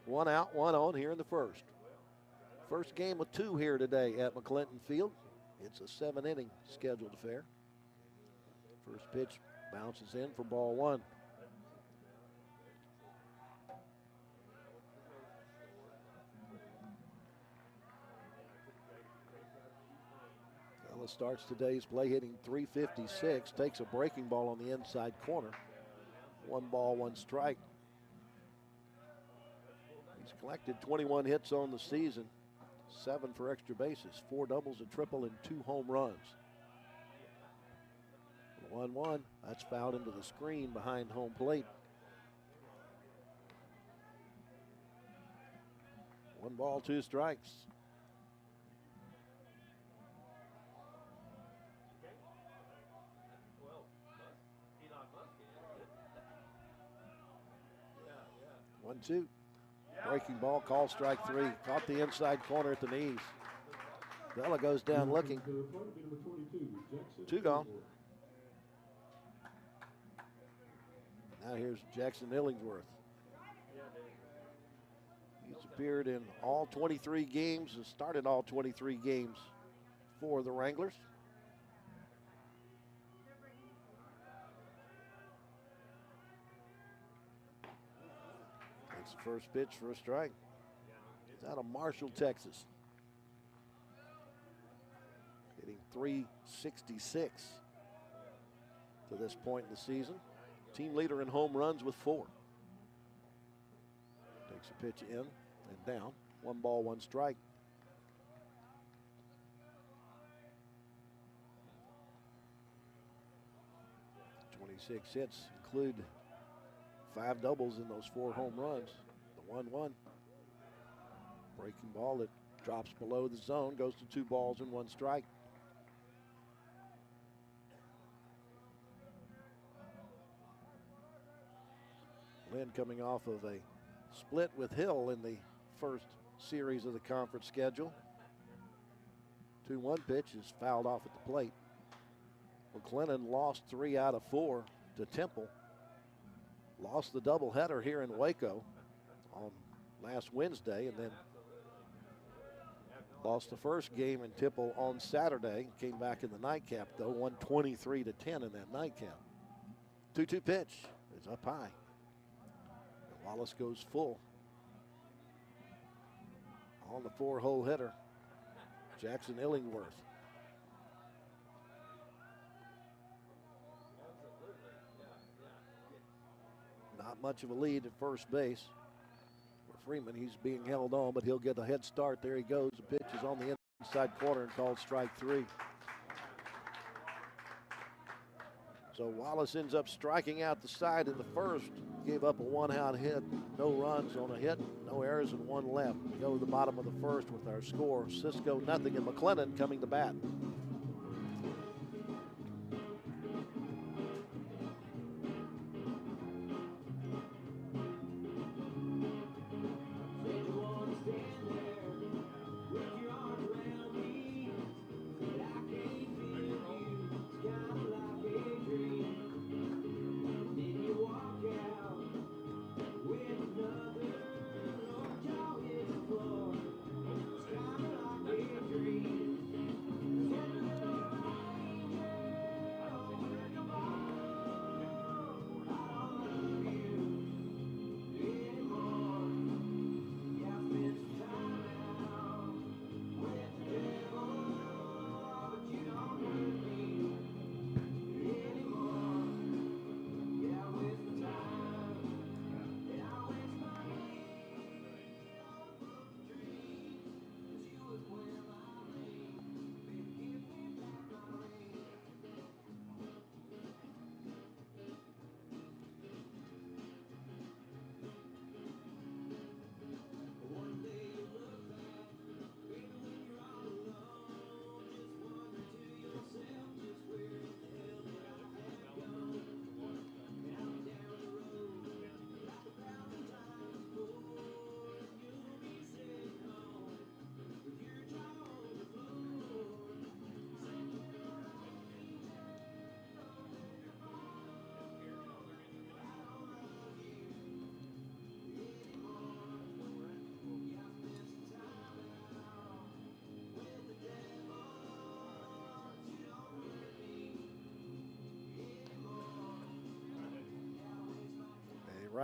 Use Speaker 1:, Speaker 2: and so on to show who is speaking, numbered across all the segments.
Speaker 1: One out, one on here in the first. First game of two here today at McLennan Field. It's a 7-inning scheduled affair. First pitch bounces in for ball one. Ella starts today's play hitting .356, takes a breaking ball on the inside corner. 1 ball, 1 strike. He's collected 21 hits on the season, 7 for extra bases, 4 doubles, a triple, and 2 home runs. 1-1, that's fouled into the screen behind home plate. 1 ball, 2 strikes. One, two. Breaking ball, call strike 3. Caught the inside corner at the knees. Bella goes down looking. 2 gone. Now here's Jackson Illingsworth. He's appeared in all 23 games and started all 23 games for the Wranglers. Takes the first pitch for a strike. He's out of Marshall, Texas. Hitting .366 to this point in the season. Team leader in home runs with 4. Takes a pitch in and down. 1 ball, 1 strike. .26 hits include 5 doubles in those 4 home runs. The 1-1. Breaking ball that drops below the zone, goes to 2 balls and 1 strike. Lynn coming off of a split with Hill in the first series of the conference schedule. 2-1 pitch is fouled off at the plate. McLennan lost 3 out of 4 to Temple. Lost the doubleheader here in Waco on last Wednesday, and then lost the first game in Temple on Saturday. Came back in the nightcap, though, won 23-10 in that nightcap. 2-2 pitch is up high. Wallace goes full. On the 4-hole hitter, Jackson Illingworth. Not much of a lead at first base for Freeman. He's being held on, but he'll get a head start. There he goes. The pitch is on the inside corner and called strike 3. So Wallace ends up striking out the side in the first. Gave up a 1-out hit, no runs on a hit, no errors, and 1 left. We go to the bottom of the first with our score. Cisco nothing, and McLennan coming to bat.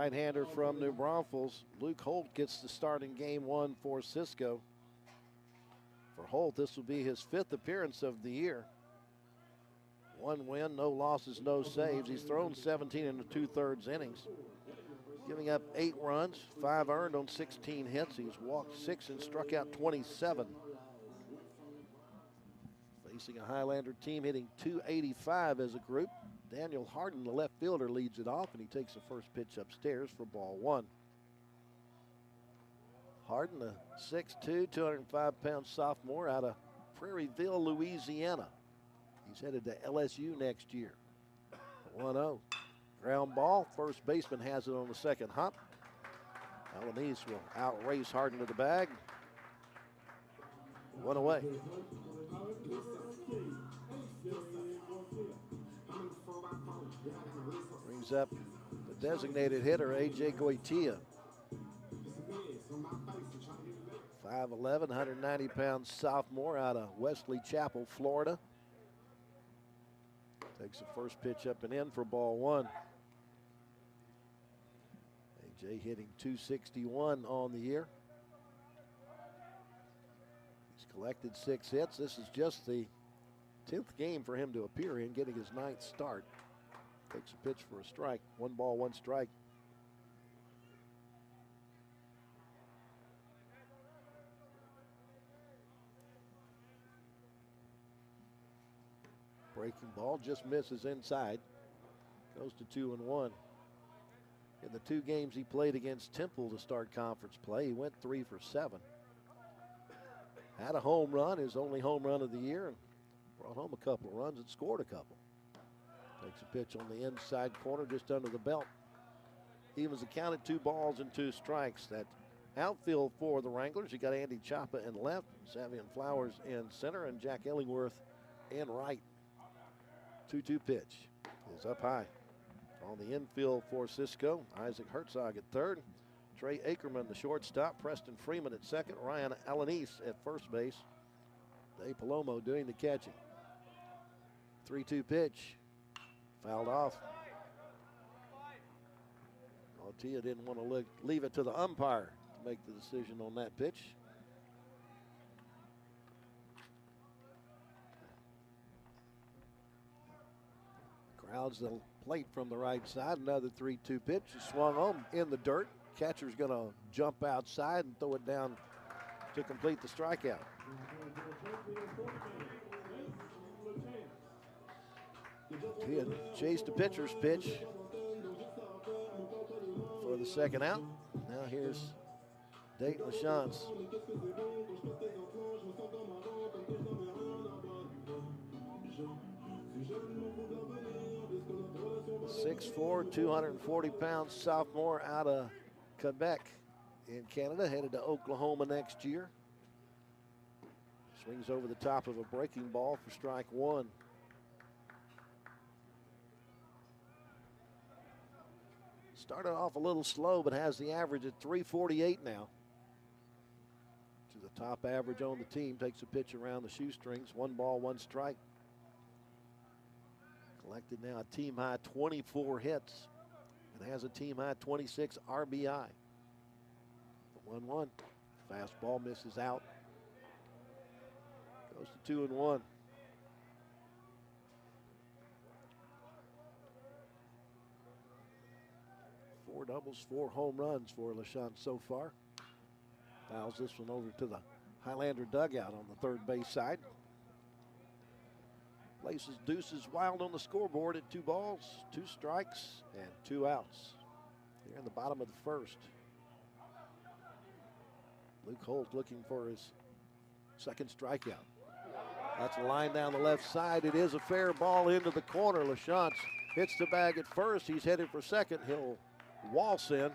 Speaker 1: right-hander from New Braunfels. Luke Holt gets the start in game one for Cisco. For Holt, this will be his 5th appearance of the year. 1 win, no losses, no saves. He's thrown 17 in the 2/3 innings, giving up 8 runs, 5 earned on 16 hits. He's walked 6 and struck out 27. Facing a Highlander team hitting .285 as a group. Daniel Harden, the left fielder, leads it off, and he takes the first pitch upstairs for ball 1. Harden, a 6'2", 205-pound sophomore out of Prairieville, Louisiana. He's headed to LSU next year. 1-0. Ground ball. First baseman has it on the second hop. Alanis will outrace Harden to the bag. 1 away. Brings up the designated hitter, A.J. Goitia. 5'11", 190-pound sophomore out of Wesley Chapel, Florida. Takes the first pitch up and in for ball 1. A.J. hitting .261 on the year. He's collected 6 hits. This is just the 10th game for him to appear in, getting his 9th start. Takes a pitch for a strike. 1 ball, 1 strike. Breaking ball just misses inside. Goes to 2-1. In the 2 games he played against Temple to start conference play, he went 3 for 7. Had a home run, his only home run of the year, and brought home a couple of runs and scored a couple. Takes a pitch on the inside corner just under the belt. Evens the count at 2 balls and 2 strikes. That outfield for the Wranglers, you got Andy Chapa in left, Savion Flowers in center, and Jack Ellingworth in right. 2-2 pitch is up high. On the infield for Cisco, Isaac Herzog at third, Trey Ackerman, the shortstop, Preston Freeman at second, Ryan Alanis at first base, Dave Palomo doing the catching. 3-2 pitch, fouled off. Goitia didn't want to leave it to the umpire to make the decision on that pitch. Crowds the plate from the right side. Another 3-2 pitch is swung on in the dirt. Catcher's going to jump outside and throw it down to complete the strikeout. He had chased the pitcher's pitch for the second out. Now here's Dayton LaChance. 6'4", 240-pound sophomore out of Quebec in Canada, headed to Oklahoma next year. Swings over the top of a breaking ball for strike 1. Started off a little slow, but has the average at 348 now. To the top average on the team. Takes a pitch around the shoestrings. 1 ball, 1 strike. Collected now a team high 24 hits and has a team high 26 RBI. 1-1. Fastball misses out. Goes to 2-1. Four doubles, 4 home runs for LaChance so far. Fouls this one over to the Highlander dugout on the third base side. Places deuces wild on the scoreboard at 2 balls, 2 strikes, and 2 outs. Here in the bottom of the first. Luke Holt looking for his second strikeout. That's a line down the left side. It is a fair ball into the corner. LaChance hits the bag at first. He's headed for second. He'll waltz in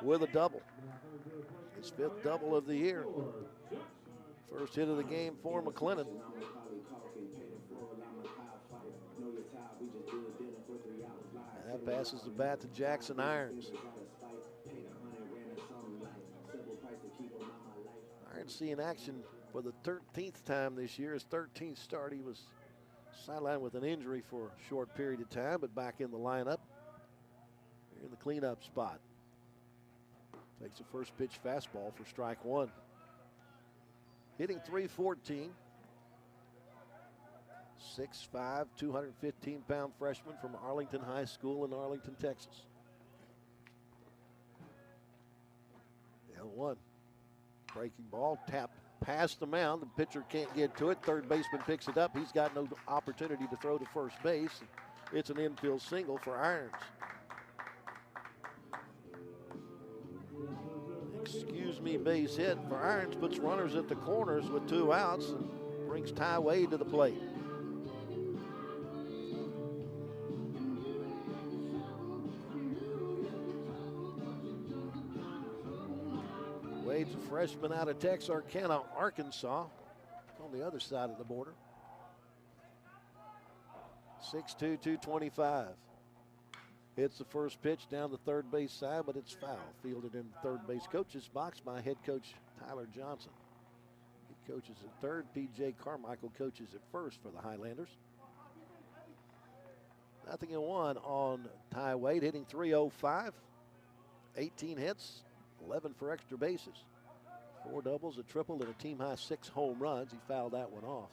Speaker 1: with a double. His 5th double of the year. First hit of the game for McLennan. That passes the bat to Jackson Irons. Irons seeing action for the 13th time this year. His 13th start. He was sidelined with an injury for a short period of time, but back in the lineup. Here in the cleanup spot. Takes the first pitch fastball for strike one. Hitting .314. 6'5", 215-pound freshman from Arlington High School in Arlington, Texas. 0-1. Breaking ball, tapped past the mound. The pitcher can't get to it. Third baseman picks it up. He's got no opportunity to throw to first base. It's an infield single for Irons. Excuse me, base hit for Irons. Puts runners at the corners with 2 outs and brings Ty Wade to the plate. Wade's a freshman out of Texarkana, Arkansas, on the other side of the border. 6'2", 225. Hits the first pitch down the third base side, but it's foul. Fielded in the third base coach's box by head coach Tyler Johnson. He coaches at third. P.J. Carmichael coaches at first for the Highlanders. 0-1 on Ty Wade, hitting .305. 18 hits, 11 for extra bases. 4 doubles, a triple, and a team-high 6 home runs. He fouled that one off.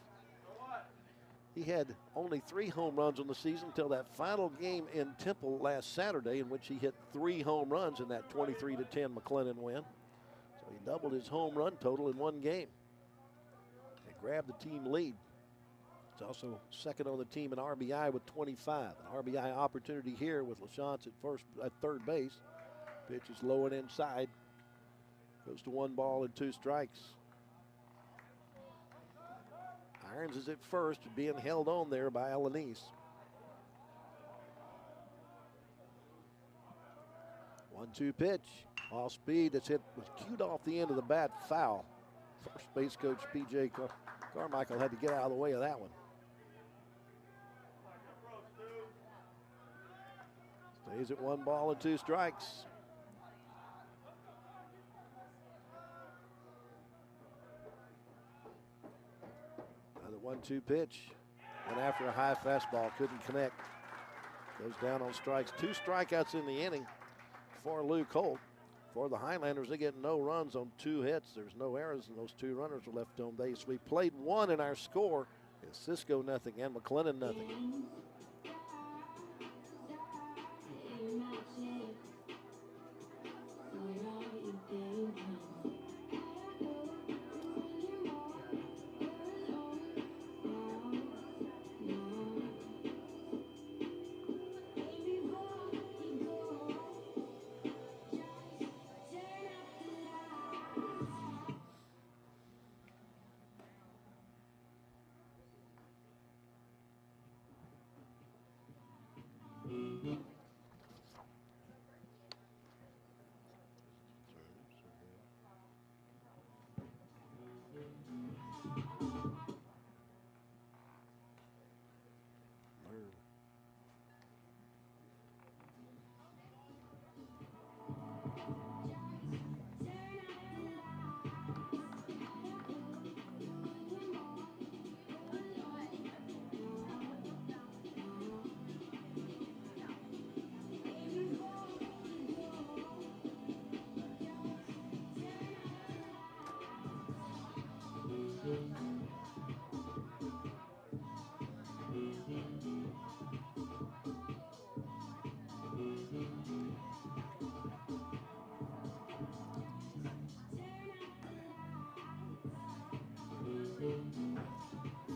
Speaker 1: He had only 3 home runs on the season until that final game in Temple last Saturday, in which he hit 3 home runs in that 23-10 McLennan win. So he doubled his home run total in 1 game and grabbed the team lead. He's also second on the team in RBI with 25. An RBI opportunity here with LaChance at third base. Pitch is low and inside. Goes to 1 ball and 2 strikes. Irons is at first, being held on there by Alanis. 1-2 pitch. Off speed, that's hit, was cued off the end of the bat, foul. First base coach P.J. Carmichael had to get out of the way of that one. Stays at 1 ball and 2 strikes. Another 1-2 pitch. Went after a high fastball, couldn't connect. Goes down on strikes. 2 strikeouts in the inning for Luke Holt. For the Highlanders, they get no runs on 2 hits. There's no errors, and those 2 runners are left on base. We played 1 in our score. It's Cisco nothing and McLennan nothing.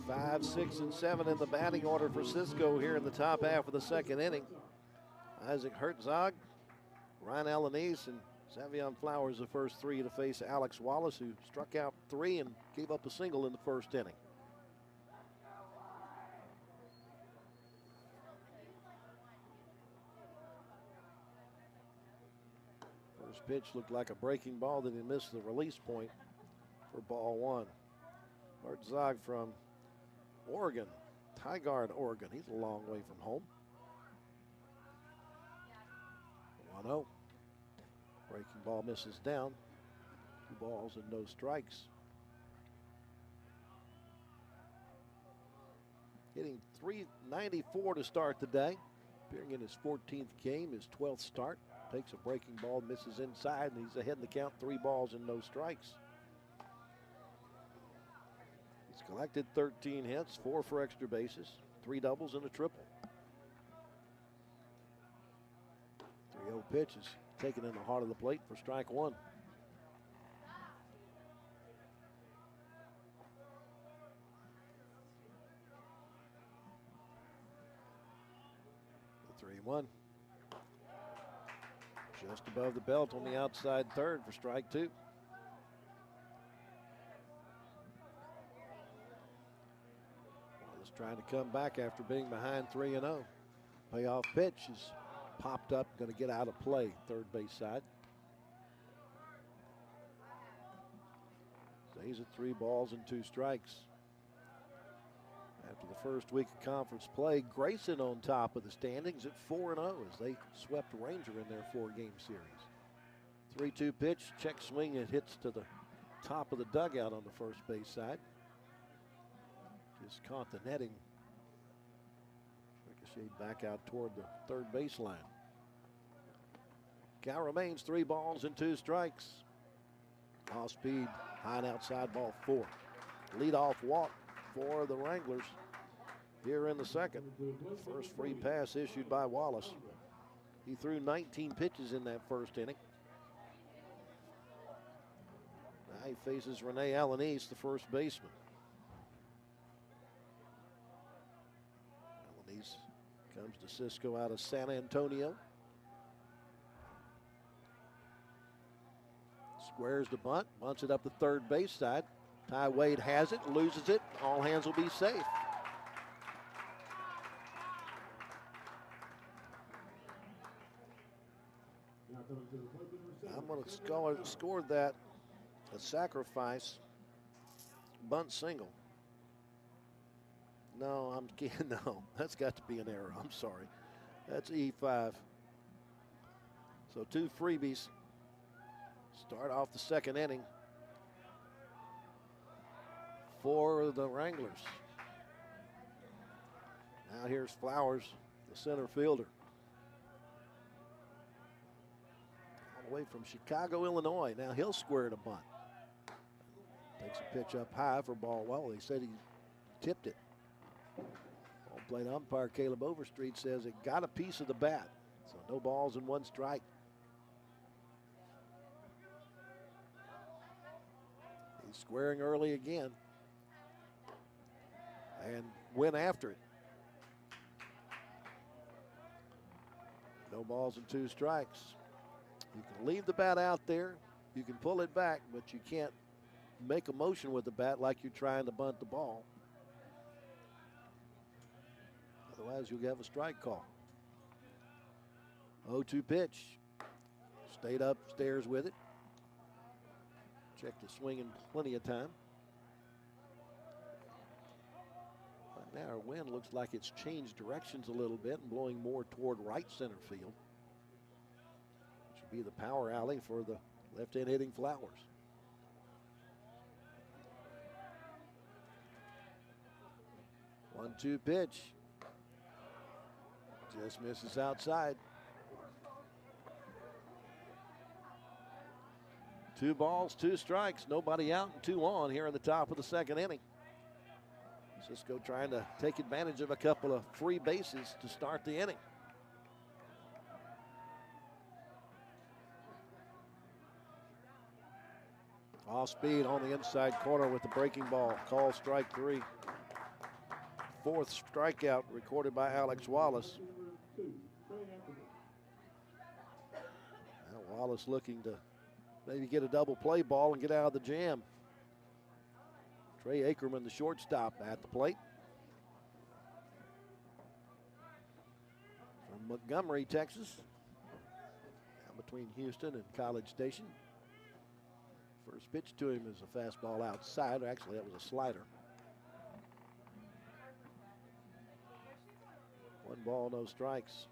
Speaker 1: Five, 6, and 7 in the batting order for Cisco here in the top half of the second inning. Isaac Herzog, Ryan Alanis, and Savion Flowers, the first 3 to face Alex Wallace, who struck out 3 and gave up a single in the first inning. First pitch looked like a breaking ball, then he missed the release point for ball 1. Herzog from Oregon, Tigard, Oregon. He's a long way from home. 1-0. Breaking ball misses down. 2 balls and no strikes. Hitting .394 to start the day. Appearing in his 14th game, his 12th start. takes a breaking ball, misses inside, and he's ahead in the count, 3 balls and no strikes. He's collected 13 hits, 4 for extra bases, 3 doubles and a triple. 3-0 pitch is taken in the heart of the plate for strike 1. The 3-1. Just above the belt on the outside third for strike 2. Wallace trying to come back after being behind 3-0. Payoff pitch is popped up, going to get out of play, third base side. Stays at 3 balls and 2 strikes. After the first week of conference play, Grayson on top of the standings at 4-0 as they swept Ranger in their 4-game series. 3-2 pitch, check swing, it hits to the top of the dugout on the first base side. Just caught the netting. Ricocheted back out toward the third baseline. Count remains 3 balls and 2 strikes. Off speed, high and outside, ball 4. Leadoff walk for the Wranglers here in the second. First free pass issued by Wallace. He threw 19 pitches in that first inning. Now he faces Renee Alanis, the first baseman. Alanis comes to Cisco out of San Antonio. Squares the bunt, bunts it up the third base side. Ty Wade has it, loses it. All hands will be safe. I'm going to score that a sacrifice bunt single. No, I'm kidding. No, that's got to be an error. I'm sorry. That's E5. So 2 freebies. Start off the second inning for the Wranglers. Now here's Flowers, the center fielder. All the way from Chicago, Illinois. Now he'll square the bunt. Takes a pitch up high for ball. Well, they said he tipped it. Ball plate umpire Caleb Overstreet says it got a piece of the bat. So no balls and 1 strike. He's squaring early again. And went after it. No balls and 2 strikes. You can leave the bat out there. You can pull it back, but you can't make a motion with the bat like you're trying to bunt the ball. Otherwise, you'll have a strike call. 0-2 pitch. Stayed upstairs with it. Checked the swing in plenty of time. Right now our wind looks like it's changed directions a little bit and blowing more toward right center field. Which would be the power alley for the left-hand hitting Flowers. One-two pitch. Just misses outside. 2 balls, 2 strikes, nobody out and 2 on here in the top of the second inning. Cisco trying to take advantage of a couple of free bases to start the inning. Off speed on the inside corner with the breaking ball. Call strike 3. 4th strikeout recorded by Alex Wallace. Now Wallace looking to maybe get a double play ball and get out of the jam. Trey Ackerman, the shortstop, at the plate. From Montgomery, Texas. Down between Houston and College Station. First pitch to him is a fastball outside. Actually, that was a slider. 1 ball, no strikes.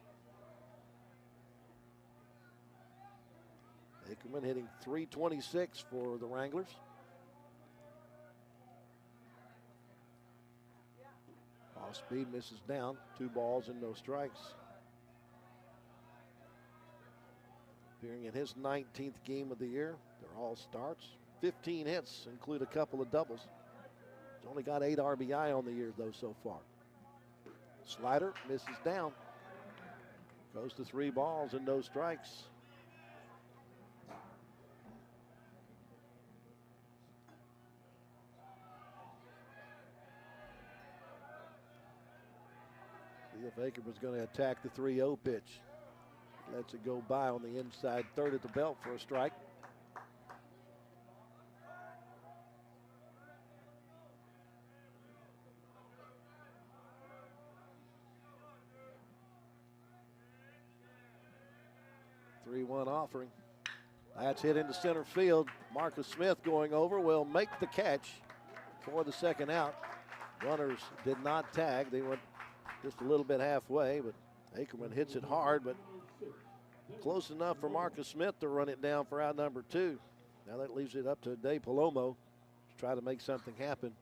Speaker 1: Ackerman hitting .326 for the Wranglers. Off speed, misses down. 2 balls and no strikes. appearing in his 19th game of the year. They're all starts. 15 hits, include a couple of doubles. He's only got 8 RBI on the year, though, so far. Slider misses down. Goes to 3 balls and no strikes. See if Ackerman's going to attack the 3-0 pitch. Lets it go by on the inside third at the belt for a strike. One offering. That's hit into center field. Marcus Smith going over will make the catch for the second out. Runners did not tag. They went just a little bit halfway, but Ackerman hits it hard, but close enough for Marcus Smith to run it down for out number 2. Now that leaves it up to Dave Palomo to try to make something happen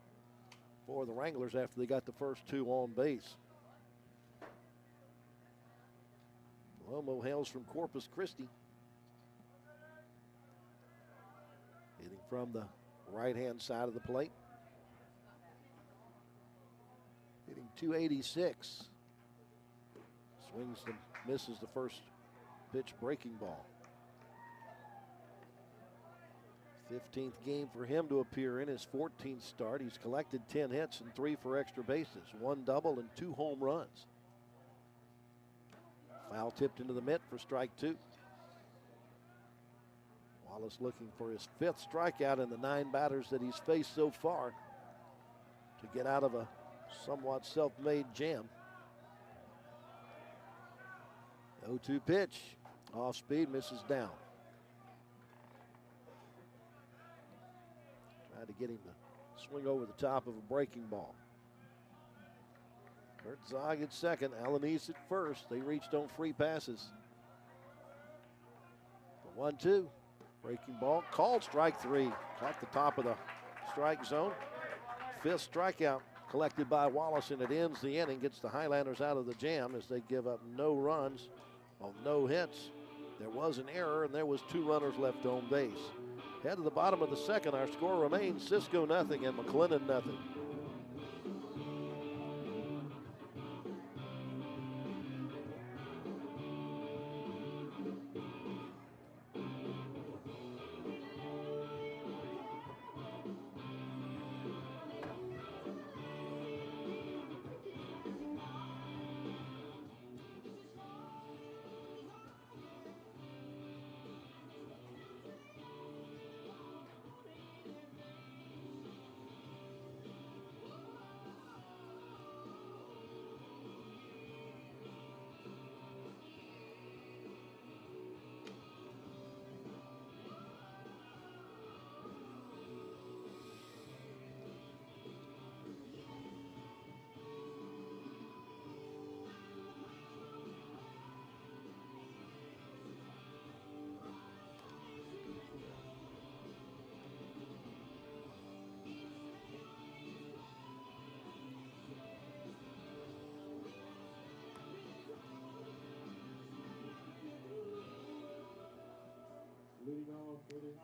Speaker 1: for the Wranglers after they got the first 2 on base. Palomo hails from Corpus Christi. Hitting from the right-hand side of the plate. Hitting .286. Swings and misses the first pitch breaking ball. 15th game for him to appear in, his 14th start. He's collected 10 hits and 3 for extra bases, 1 double and 2 home runs. Foul tipped into the mitt for strike 2. Wallace looking for his 5th strikeout in the 9 batters that he's faced so far to get out of a somewhat self-made jam. 0-2 pitch. Off speed, misses down. Tried to get him to swing over the top of a breaking ball. Herzog at second, Alanis at first. They reached on free passes. The 1-2, breaking ball, called strike 3. Caught the top of the strike zone. 5th strikeout collected by Wallace, and it ends the inning. Gets the Highlanders out of the jam as they give up no runs on no hits. There was an error, and there was 2 runners left on base. Head to the bottom of the second, our score remains Cisco nothing and McLennan nothing.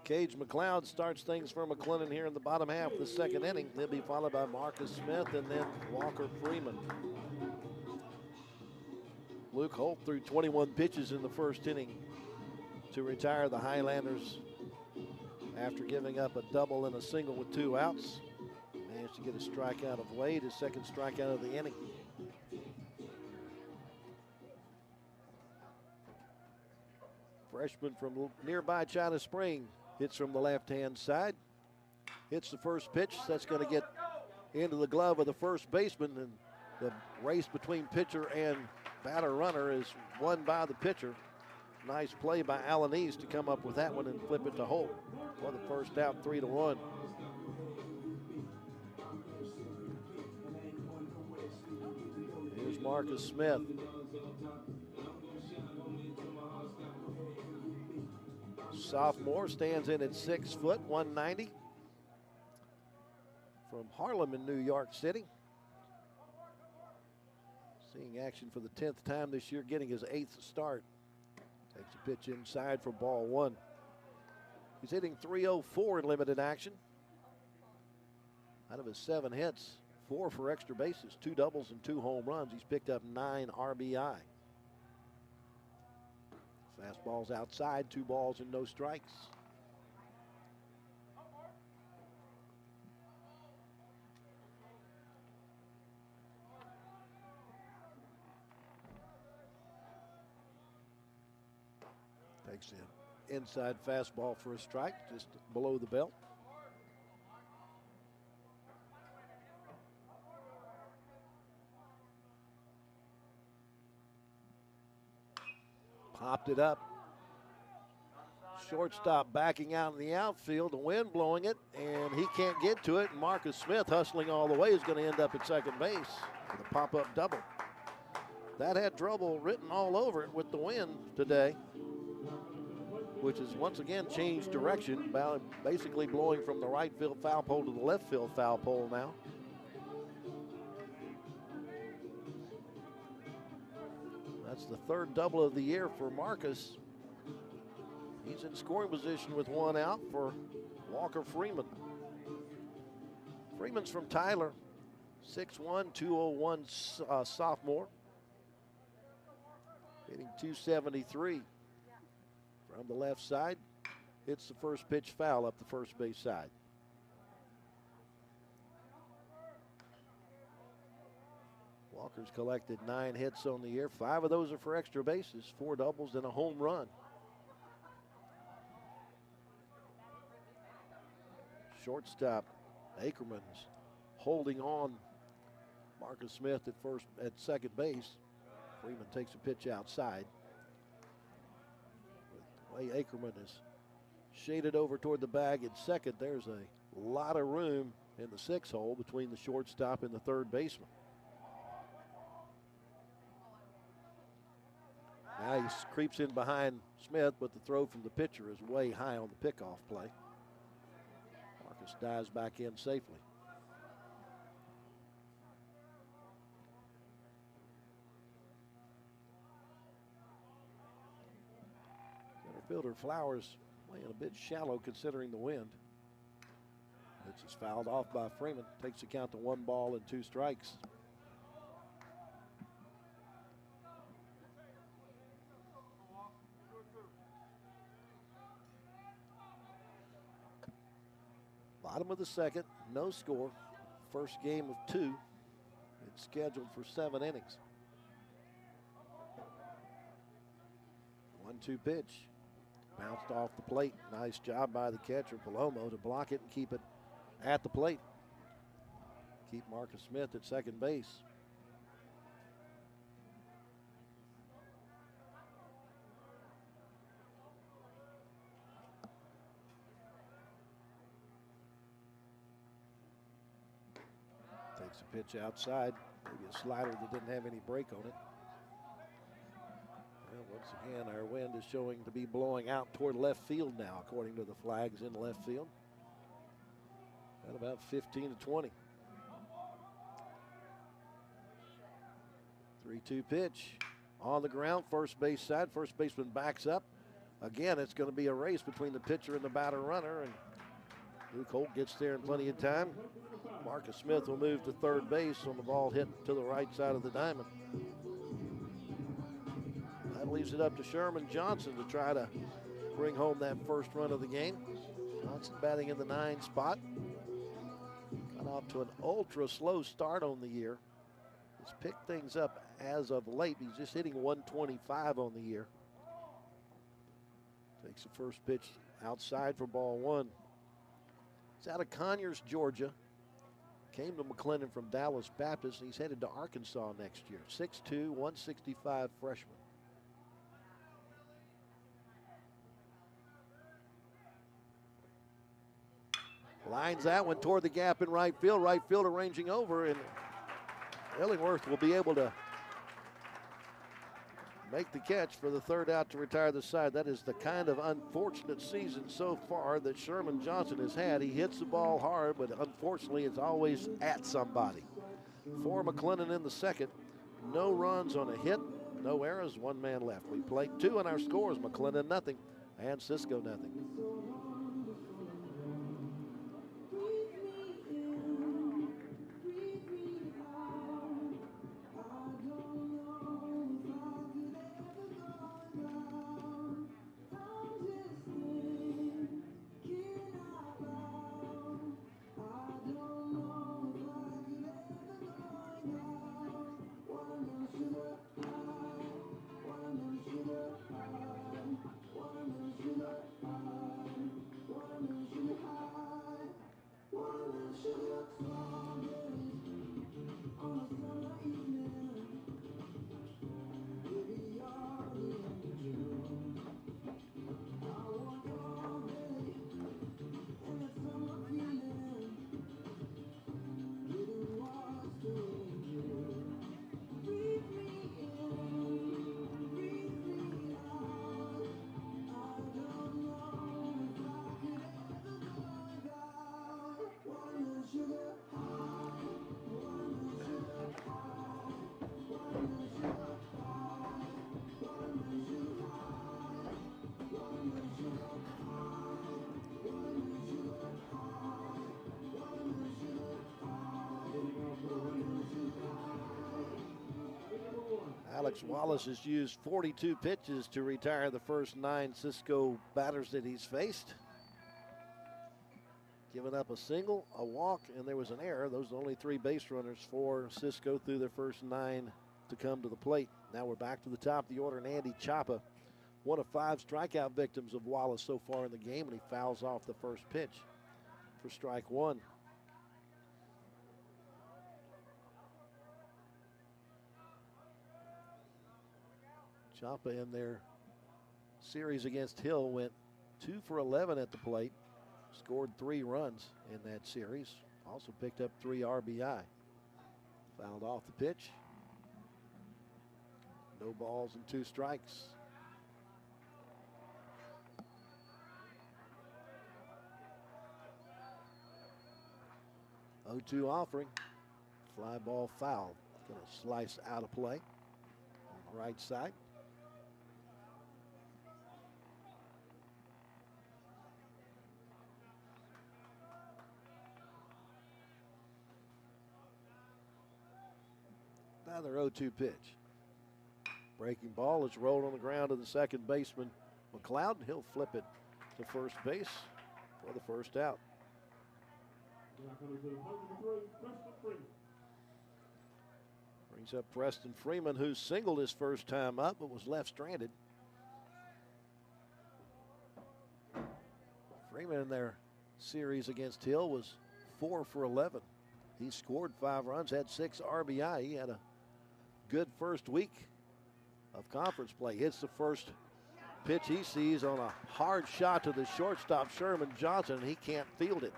Speaker 1: Cage McLeod starts things for McLennan here in the bottom half of the second inning. They'll be followed by Marcus Smith and then Walker Freeman. Luke Holt threw 21 pitches in the first inning to retire the Highlanders after giving up a double and a single with 2 outs. Managed to get a strikeout of Wade, his 2nd strikeout of the inning. Freshman from nearby China Spring hits from the left-hand side. Hits the first pitch. That's going to get into the glove of the first baseman, and the race between pitcher and batter runner is won by the pitcher. Nice play by Alanis to come up with that one and flip it to Holt for the first out, 3-1. Here's Marcus Smith. Sophomore, stands in at 6 foot, 190. From Harlem in New York City. Seeing action for the 10th time this year, getting his 8th start Takes a pitch inside for ball one. He's hitting .304 in limited action. Out of his 7 hits, 4 for extra bases, 2 doubles and 2 home runs. He's picked up 9 RBI. Fastball's outside, 2 balls and no strikes. Takes the inside fastball for a strike, just below the belt. Popped it up. Shortstop backing out in the outfield, the wind blowing it, and he can't get to it. And Marcus Smith, hustling all the way, is going to end up at second base with a pop-up double. That had trouble written all over it with the wind today, which has once again changed direction, basically blowing from the right field foul pole to the left field foul pole now. That's the 3rd double of the year for Marcus. He's in scoring position with 1 out for Walker Freeman. Freeman's from Tyler, 6'1", 201 sophomore. Hitting .273 from the left side. Hits the first pitch foul up the first base side. Walker's collected 9 hits on the year. 5 of those are for extra bases, 4 doubles and a home run. Shortstop Ackerman's holding on Marcus Smith at second base. Freeman takes a pitch outside. The way Ackerman is shaded over toward the bag at second, there's a lot of room in the 6 hole between the shortstop and the third baseman. Now he creeps in behind Smith, but the throw from the pitcher is way high on the pickoff play. Marcus dives back in safely. Center fielder Flowers playing a bit shallow considering the wind. This is fouled off by Freeman. Takes the count to 1 ball and 2 strikes. Bottom of the 2nd, no score. First game of 2. It's scheduled for 7 innings. 1-2 pitch. Bounced off the plate. Nice job by the catcher, Palomo, to block it and keep it at the plate. Keep Marcus Smith at second base. Takes a pitch outside. Maybe a slider that didn't have any break on it. Well, once again, our wind is showing to be blowing out toward left field now, according to the flags in left field. At about 15 to 20. 3-2 pitch. On the ground, first base side. First baseman backs up. Again, it's going to be a race between the pitcher and the batter runner. And Luke Holt gets there in plenty of time. Marcus Smith will move to third base on the ball hit to the right side of the diamond. That leaves it up to Sherman Johnson to try to bring home that first run of the game. Johnson batting in the 9 spot. Got off to an ultra slow start on the year. He's picked things up as of late. He's just hitting 125 on the year. Takes the first pitch outside for ball 1. He's out of Conyers, Georgia. Came to McLennan from Dallas Baptist, and he's headed to Arkansas next year. 6'2", 165 freshman. Lines that one toward the gap in right field. Right field arranging over, and Illingworth will be able to make the catch for the third out to retire the side. That is the kind of unfortunate season so far that Sherman Johnson has had. He hits the ball hard, but unfortunately it's always at somebody. For McLennan in the 2nd, no runs on a hit, no errors, 1 man left. We played 2 in our scores, McLennan nothing and Cisco nothing. Alex Wallace has used 42 pitches to retire the first 9 Cisco batters that he's faced. Given up a single, a walk, and there was an error. Those are the only 3 base runners for Cisco through their first 9 to come to the plate. Now we're back to the top of the order, and Andy Chapa, one of 5 strikeout victims of Wallace so far in the game, and he fouls off the first pitch for strike 1. Chapa in their series against Hill went 2 for 11 at the plate, scored 3 runs in that series, also picked up 3 RBI. Fouled off the pitch. No balls and 2 strikes. Oh, 2 offering. Fly ball foul. Going to slice out of play on the right side. Another 0-2 pitch. Breaking ball is rolled on the ground to the second baseman, McLeod. He'll flip it to first base for the first out. Brings up Preston Freeman, who singled his first time up but was left stranded. Freeman in their series against Hill was 4 for 11. He scored 5 runs, had 6 RBI. He had a good first week of conference play. Hits the first pitch he sees on a hard shot to the shortstop, Sherman Johnson, and he can't field it.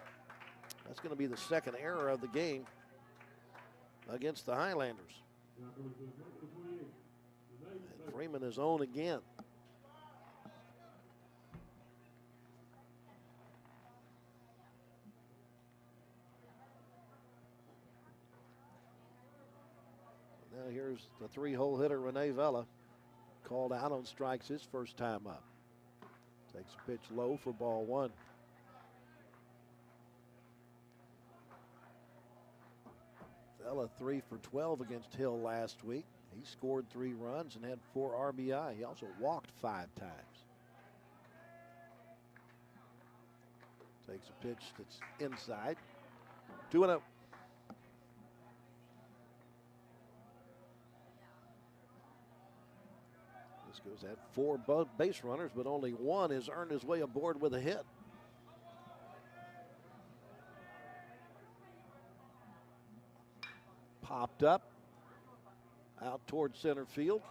Speaker 1: That's going to be the second error of the game against the Highlanders. And Freeman is on again. Now here's the 3-hole hitter, Rene Vela, called out on strikes his first time up. Takes a pitch low for ball 1. Vela 3 for 12 against Hill last week. He scored 3 runs and had 4 RBI. He also walked 5 times. Takes a pitch that's inside. 2-0. Cisco's had 4 base runners, but only 1 has earned his way aboard with a hit. Popped up, out towards center field.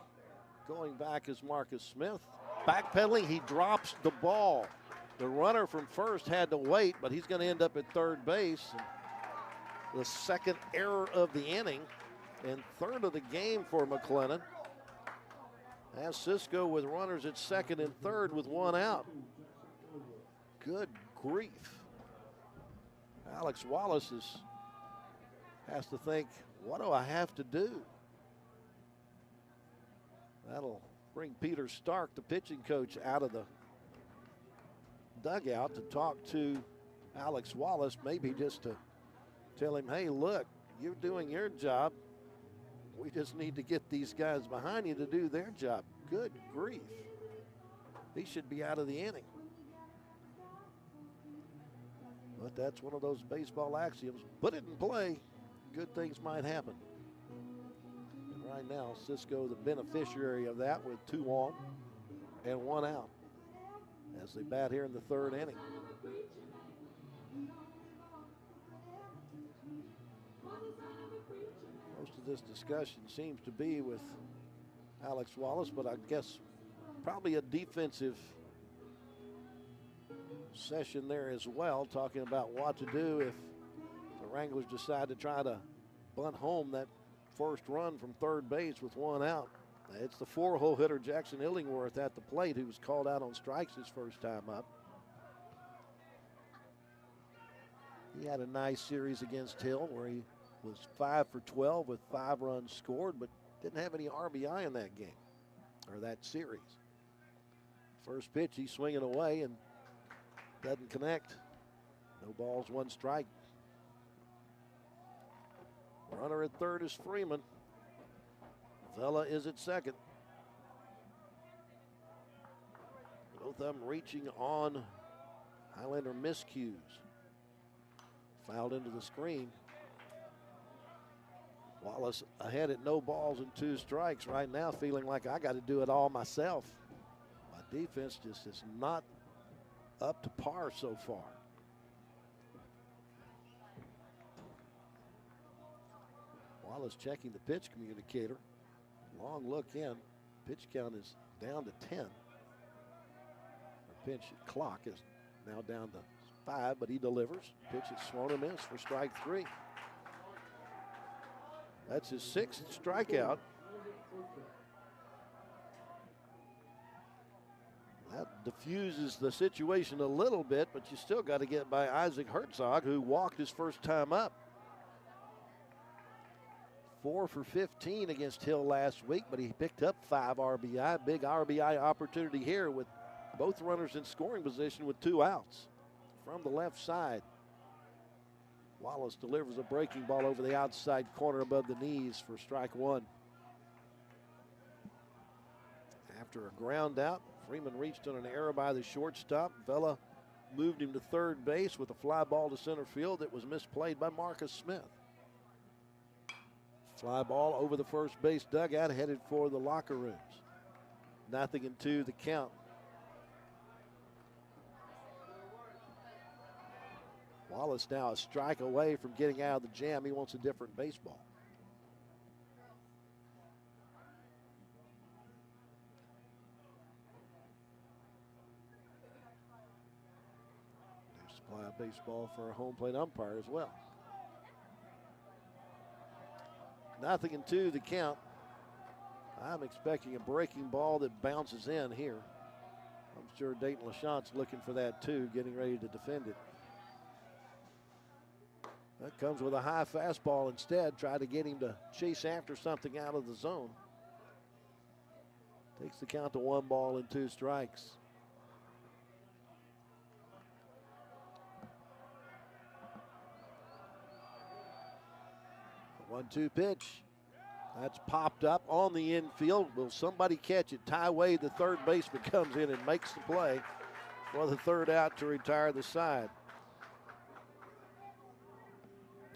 Speaker 1: Going back is Marcus Smith. Backpedaling, he drops the ball. The runner from first had to wait, but he's going to end up at third base. The second error of the inning and third of the game for McLennan. As Cisco with runners at second and third with 1 out. Good grief. Alex Wallace has to think, what do I have to do? That'll bring Peter Stark, the pitching coach, out of the dugout to talk to Alex Wallace, maybe just to tell him, hey, look, you're doing your job. We just need to get these guys behind you to do their job. Good grief. He should be out of the inning. But that's one of those baseball axioms. Put it in play, good things might happen. And right now, Cisco the beneficiary of that with 2 on and 1 out as they bat here in the 3rd inning. Most of this discussion seems to be with Alex Wallace, but I guess probably a defensive session there as well, talking about what to do if the Wranglers decide to try to bunt home that first run from 3rd base with 1 out. It's the 4-hole hitter Jackson Illingworth at the plate who was called out on strikes his first time up. He had a nice series against Hill where he was 5 for 12 with 5 runs scored, but didn't have any RBI in that game or that series. First pitch, he's swinging away and doesn't connect. No balls, 1 strike. Runner at 3rd is Freeman. Vela is at 2nd. Both of them reaching on Highlander miscues. Fouled into the screen. Wallace ahead at no balls and 2 strikes right now, feeling like I got to do it all myself. My defense just is not up to par so far. Wallace checking the pitch communicator. Long look in. Pitch count is down to 10. The pitch clock is now down to 5, but he delivers. Pitch is swung and missed for strike 3. That's his 6th strikeout. That diffuses the situation a little bit, but you still got to get by Isaac Herzog, who walked his first time up. 4 for 15 against Hill last week, but he picked up 5 RBI. Big RBI opportunity here with both runners in scoring position with 2 outs. From the left side, Wallace delivers a breaking ball over the outside corner above the knees for strike 1. After a ground out, Freeman reached on an error by the shortstop. Vela moved him to 3rd base with a fly ball to center field that was misplayed by Marcus Smith. Fly ball over the first base dugout, headed for the locker rooms. 0-2 the count. Wallace now a strike away from getting out of the jam. He wants a different baseball. New supply of baseball for a home plate umpire as well. 0-2 the count. I'm expecting a breaking ball that bounces in here. I'm sure Dayton LaChante's looking for that too, getting ready to defend it. That comes with a high fastball instead. Try to get him to chase after something out of the zone. Takes the count to 1 ball and 2 strikes. The 1-2 pitch. That's popped up on the infield. Will somebody catch it? Ty Wade, the 3rd baseman, comes in and makes the play for the 3rd out to retire the side.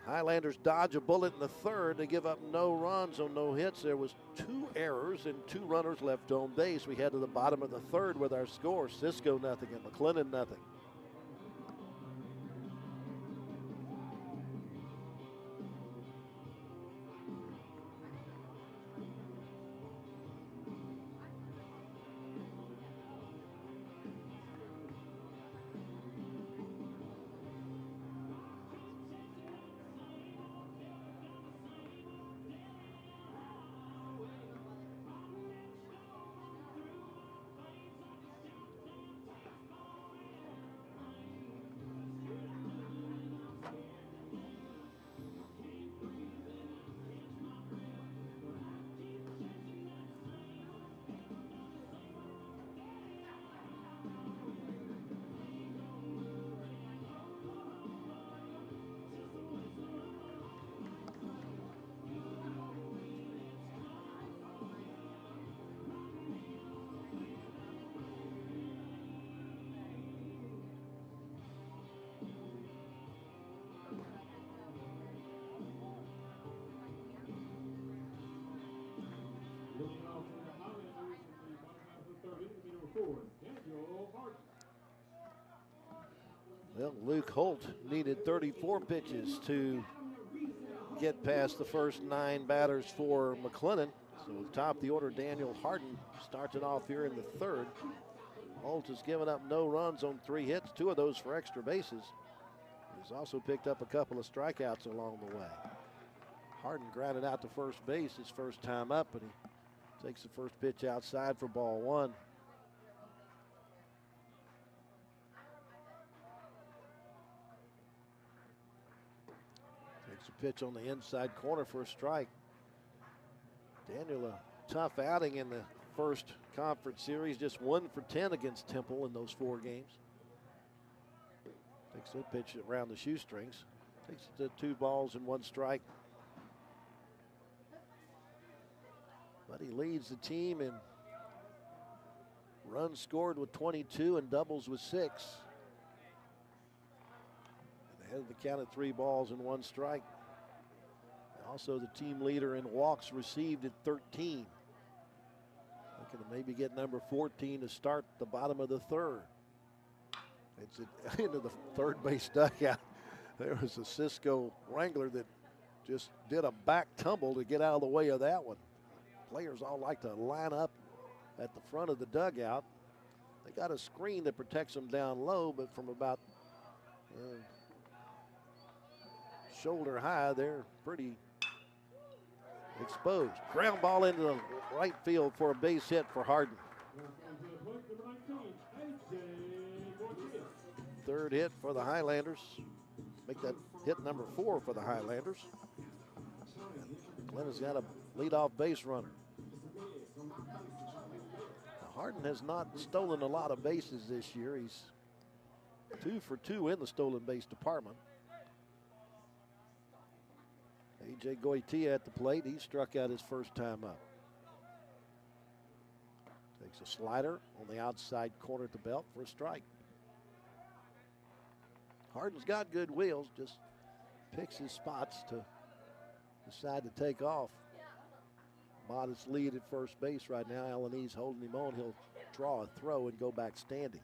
Speaker 1: Highlanders dodge a bullet in the 3rd. They give up no runs on no hits. There was 2 errors and 2 runners left on base. We head to the bottom of the 3rd with our score. Cisco nothing and McLennan nothing. Luke Holt needed 34 pitches to get past the first 9 batters for McLennan. So top of the order, Daniel Harden starts it off here in the 3rd. Holt has given up no runs on 3 hits, 2 of those for extra bases. He's also picked up a couple of strikeouts along the way. Harden grounded out to first base his first time up, and he takes the first pitch outside for ball 1. Takes a pitch on the inside corner for a strike. Daniel, a tough outing in the first conference series, just 1 for 10 against Temple in those 4 games. Takes a pitch around the shoestrings. Takes it to 2 balls and 1 strike. But he leads the team in runs scored with 22 and doubles with 6. And ahead of the count at 3 balls and 1 strike. Also the team leader in walks received at 13. Looking to maybe get number 14 to start the bottom of the 3rd. It's into the third base dugout. There was a Cisco Wrangler that just did a back tumble to get out of the way of that one. Players all like to line up at the front of the dugout. They got a screen that protects them down low, but from about shoulder high, they're pretty exposed. Ground ball into the right field for a base hit for Harden. 3rd hit for the Highlanders. Make that hit number 4 for the Highlanders. Glenn has got a leadoff base runner. Now, Harden has not stolen a lot of bases this year. He's 2 for 2 in the stolen base department. A.J. Goitia at the plate. He struck out his first time up. Takes a slider on the outside corner at the belt for a strike. Harden's got good wheels, just picks his spots to decide to take off. Modest lead at first base right now. Alanese holding him on. He'll draw a throw and go back standing.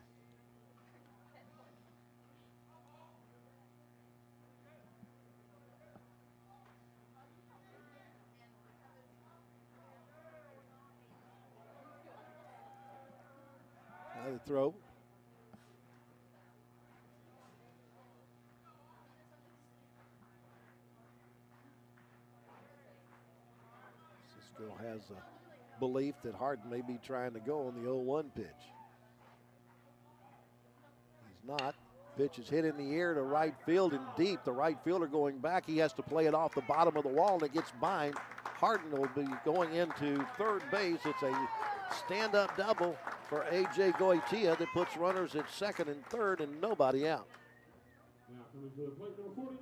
Speaker 1: Another throw. Cisco has a belief that Harden may be trying to go on the 0-1 pitch. He's not. Pitch is hit in the air to right field and deep. The right fielder going back. He has to play it off the bottom of the wall, and it gets by. Harden will be going into third base. It's a stand-up double for A.J. Goitia that puts runners at second and third and nobody out.
Speaker 2: Now coming to the plate, number 49,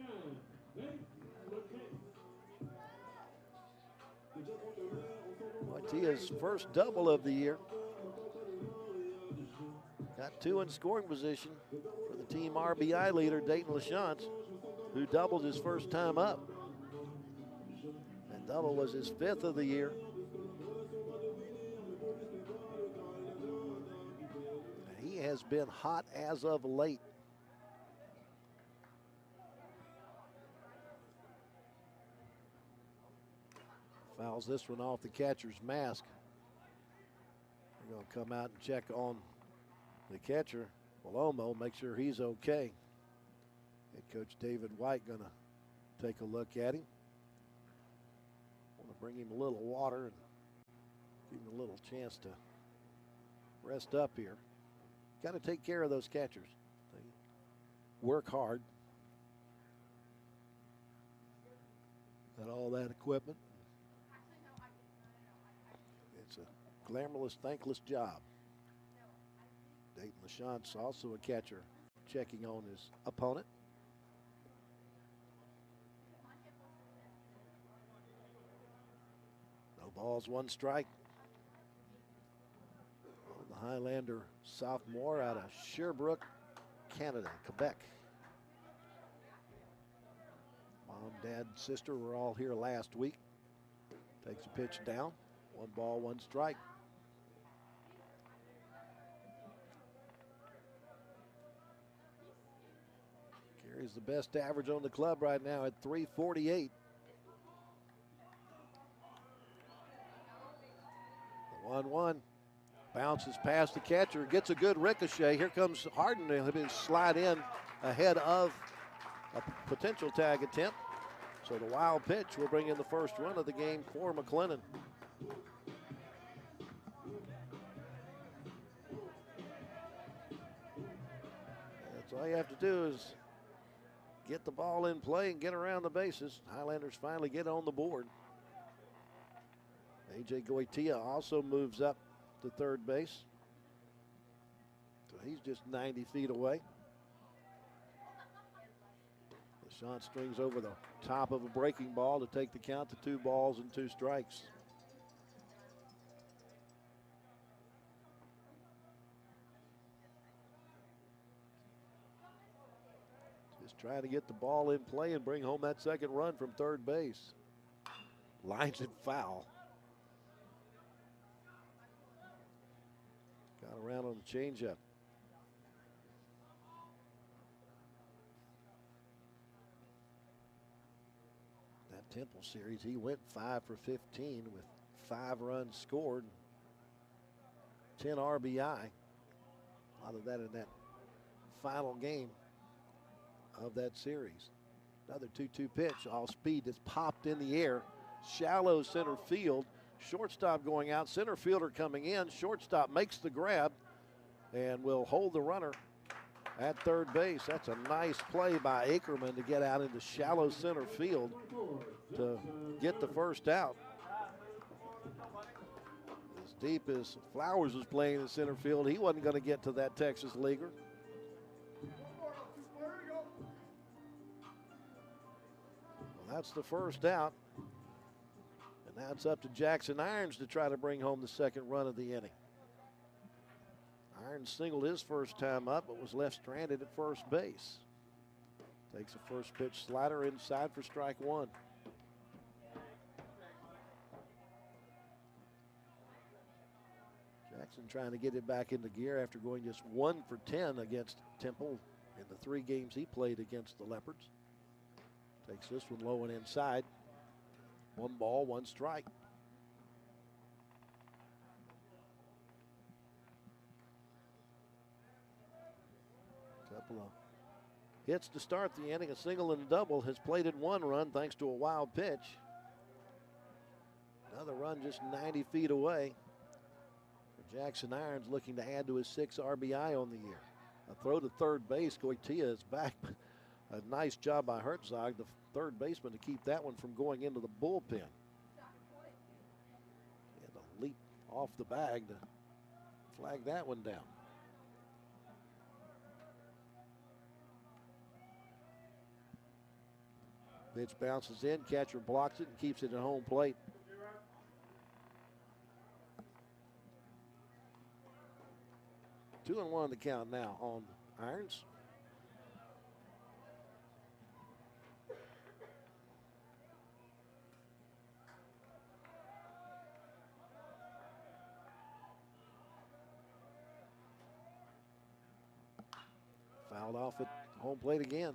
Speaker 1: Goitia's first double of the year. Got 2 in scoring position for the team RBI leader, Dayton LaChance, who doubled his first time up. That double was his 5th of the year. He has been hot as of late. Fouls this one off the catcher's mask. They're going to come out and check on the catcher, Palomo, make sure he's okay. Head coach David White going to take a look at him. Want to bring him a little water and give him a little chance to rest up here. Got to take care of those catchers. They work hard. Got all that equipment. It's a glamorous, thankless job. Dayton LaChance, also a catcher, checking on his opponent. No balls, 1 strike. The Highlander sophomore out of Sherbrooke, Canada, Quebec. Mom, dad, sister were all here last week. Takes a pitch down. 1 ball, 1 strike. Carries the best average on the club right now at 348. The 1-1 bounces past the catcher, gets a good ricochet. Here comes Harden. He'll be slide in ahead of a potential tag attempt. So the wild pitch will bring in the first run of the game for McLennan. That's all you have to do is get the ball in play and get around the bases. Highlanders finally get on the board. A.J. Goitia also moves up to third base. So he's just 90 feet away. The shot strings over the top of a breaking ball to take the count to 2 balls and 2 strikes. Just trying to get the ball in play and bring home that second run from third base. Lines it foul. Got around on the changeup. That Temple series, he went 5 for 15 with 5 runs scored, 10 RBI. A lot of that in that final game of that series. Another 2-2 pitch, all speed that's popped in the air. Shallow center field. Shortstop going out, center fielder coming in. Shortstop makes the grab and will hold the runner at third base. That's a nice play by Ackerman to get out into shallow center field to get the first out. As deep as Flowers was playing in center field, he wasn't going to get to that Texas leaguer. Well, that's the first out. And now it's up to Jackson Irons to try to bring home the second run of the inning. Irons singled his first time up, but was left stranded at first base. Takes a first pitch slider inside for strike 1. Jackson trying to get it back into gear after going just 1 for 10 against Temple in the 3 games he played against the Leopards. Takes this one low and inside. 1 ball, 1 strike. Couple of hits to start the inning. A single and a double has plated 1 run thanks to a wild pitch. Another run just 90 feet away. For Jackson Irons looking to add to his 6 RBI on the year. A throw to third base. Goitia is back. A nice job by Herzog, the third baseman, to keep that one from going into the bullpen. And a leap off the bag to flag that one down. Pitch bounces in, catcher blocks it and keeps it at home plate. Two and 1 the count now on Irons. Fouled off at home plate again.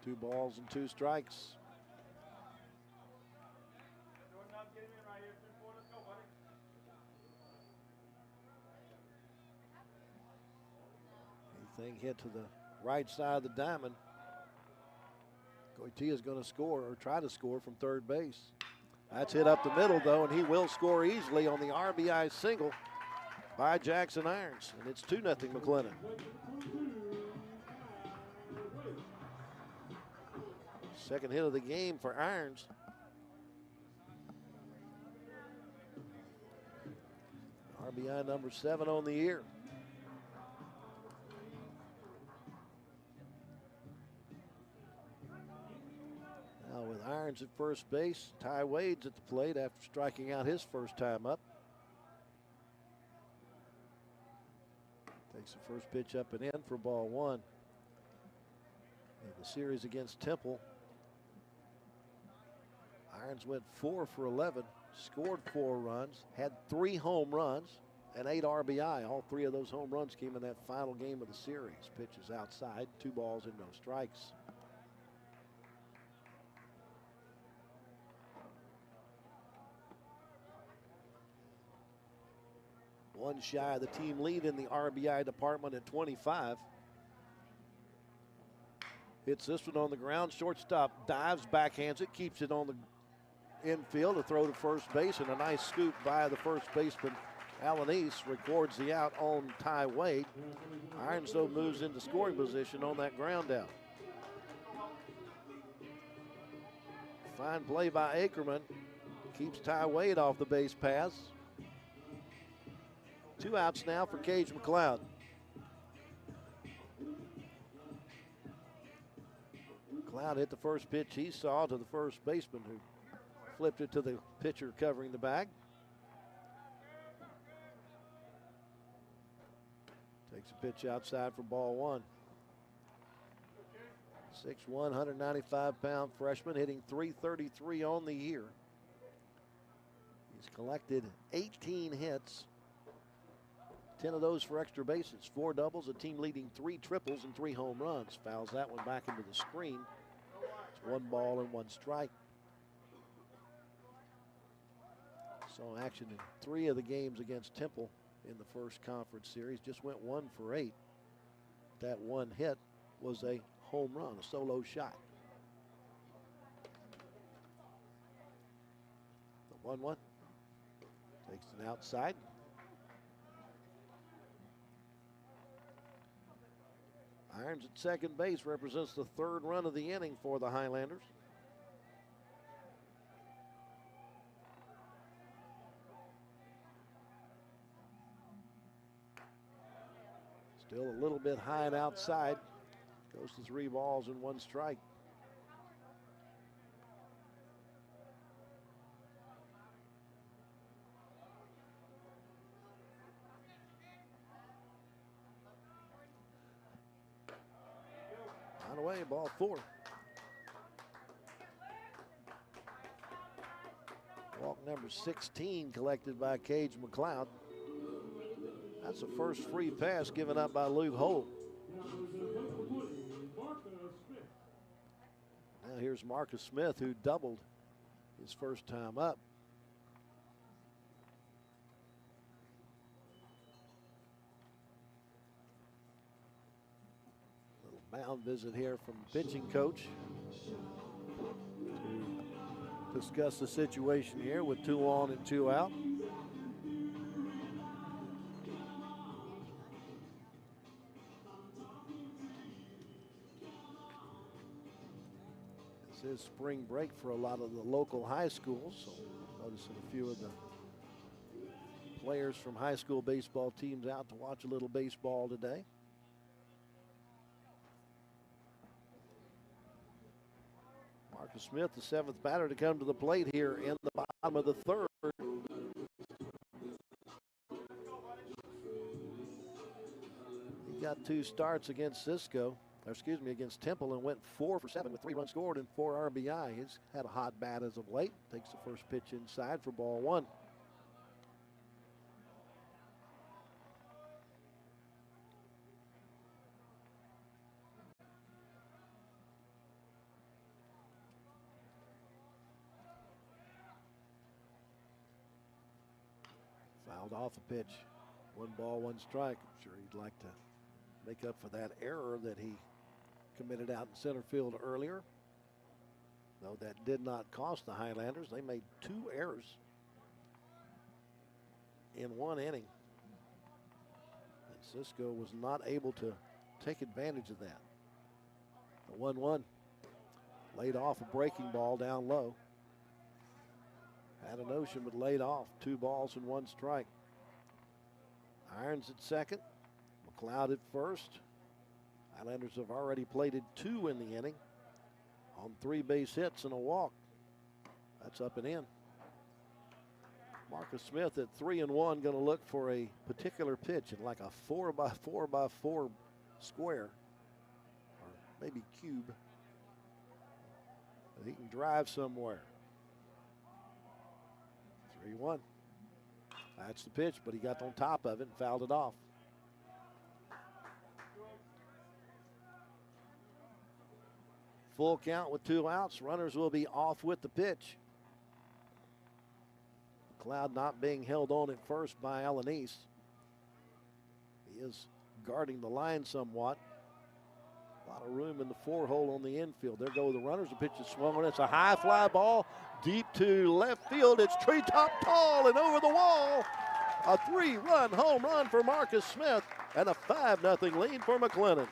Speaker 1: 2 balls and 2 strikes. Anything hit to the right side of the diamond. Goitia is going to score or try to score from third base. That's hit up the middle though, and he will score easily on the RBI single by Jackson Irons, and it's 2-0 McLennan. Second hit of the game for Irons. RBI number 7 on the year. Now with Irons at first base, Ty Wade's at the plate after striking out his first time up. Takes the first pitch up and in for ball 1. In the series against Temple, Irons went 4 for 11, scored 4 runs, had 3 home runs, and 8 RBI. All 3 of those home runs came in that final game of the series. Pitches outside, 2 balls and no strikes. One shy of the team lead in the RBI department at 25. Hits this one on the ground. Shortstop dives, backhands it, keeps it on the infield to throw to first base, and a nice scoop by the first baseman. Alan East records the out on Ty Wade. Irons, though, moves into scoring position on that ground out. Fine play by Ackerman. Keeps Ty Wade off the base paths. 2 outs now for Cage McLeod. McLeod hit the first pitch he saw to the first baseman, who flipped it to the pitcher covering the bag. Takes a pitch outside for ball 1. 6'1", 195-pound freshman, hitting .333 on the year. He's collected 18 hits, 10 of those for extra bases, 4 doubles, a team leading 3 triples and 3 home runs. Fouls that one back into the screen. It's 1 ball and 1 strike. Saw action in 3 of the games against Temple in the first conference series. Just went 1 for 8. That one hit was a home run, a solo shot. The 1-1 takes it outside. Irons at second base represents the 3rd run of the inning for the Highlanders. Still a little bit high and outside. Goes to 3 balls and 1 strike. On the way, ball 4. Walk number 16 collected by Cage McLeod. That's the first free pass given up by Luke Holt. Now here's Marcus Smith, who doubled his first time up. Little mound visit here from the pitching coach to discuss the situation here with 2 on and 2 out. Is spring break for a lot of the local high schools, so noticing a few of the players from high school baseball teams out to watch a little baseball today. Marcus Smith, the 7th batter to come to the plate here in the bottom of the 3rd. He got 2 starts against Cisco. Against Temple, and went 4 for 7 with 3 runs scored and 4 RBI. He's had a hot bat as of late. Takes the first pitch inside for ball 1. Fouled off a pitch. 1 ball, 1 strike. I'm sure he'd like to make up for that error that he committed out in center field earlier. Though that did not cost the Highlanders. They made 2 errors in 1 inning. And Cisco was not able to take advantage of that. The 1-1 laid off a breaking ball down low. Had a notion but laid off. 2 balls and 1 strike. Irons at second. McLeod at first. Highlanders have already plated 2 in the inning on 3 base hits and a walk. That's up and in. Marcus Smith at 3-1 going to look for a particular pitch in like a 4x4x4 square, or maybe cube, that he can drive somewhere. 3-1. That's the pitch, but he got on top of it and fouled it off. Full count with 2 outs. Runners will be off with the pitch. McLeod not being held on at first by Alanis. He is guarding the line somewhat. A lot of room in the 4-hole on the infield. There go the runners. The pitch is swung on. It's a high fly ball deep to left field. It's treetop tall and over the wall. A 3-run home run for Marcus Smith and a 5-0 lead for McLennan.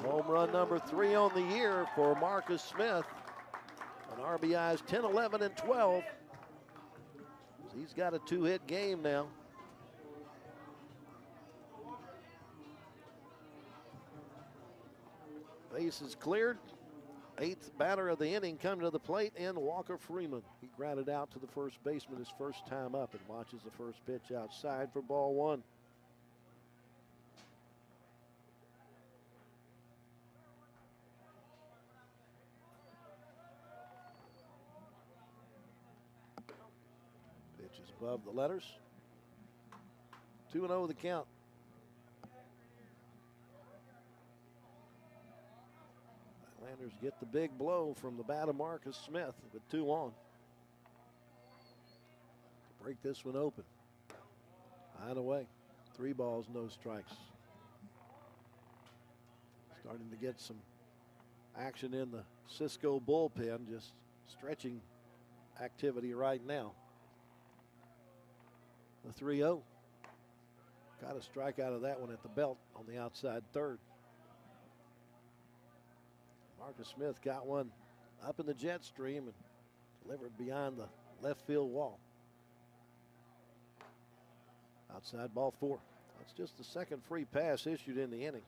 Speaker 1: Home run number 3 on the year for Marcus Smith. And RBIs 10, 11, and 12. He's got a 2-hit game now. Base is cleared. 8th batter of the inning coming to the plate in Walker Freeman. He grounded out to the first baseman his first time up and watches the first pitch outside for ball 1. Above the letters. 2-0 the count. Highlanders get the big blow from the bat of Marcus Smith with 2 on. Break this one open. High and away. 3 balls, no strikes. Starting to get some action in the Cisco bullpen. Just stretching activity right now. The 3-0. Got a strike out of that one at the belt on the outside third. Marcus Smith got one up in the jet stream and delivered beyond the left field wall. Outside ball 4. That's just the second free pass issued in the inning.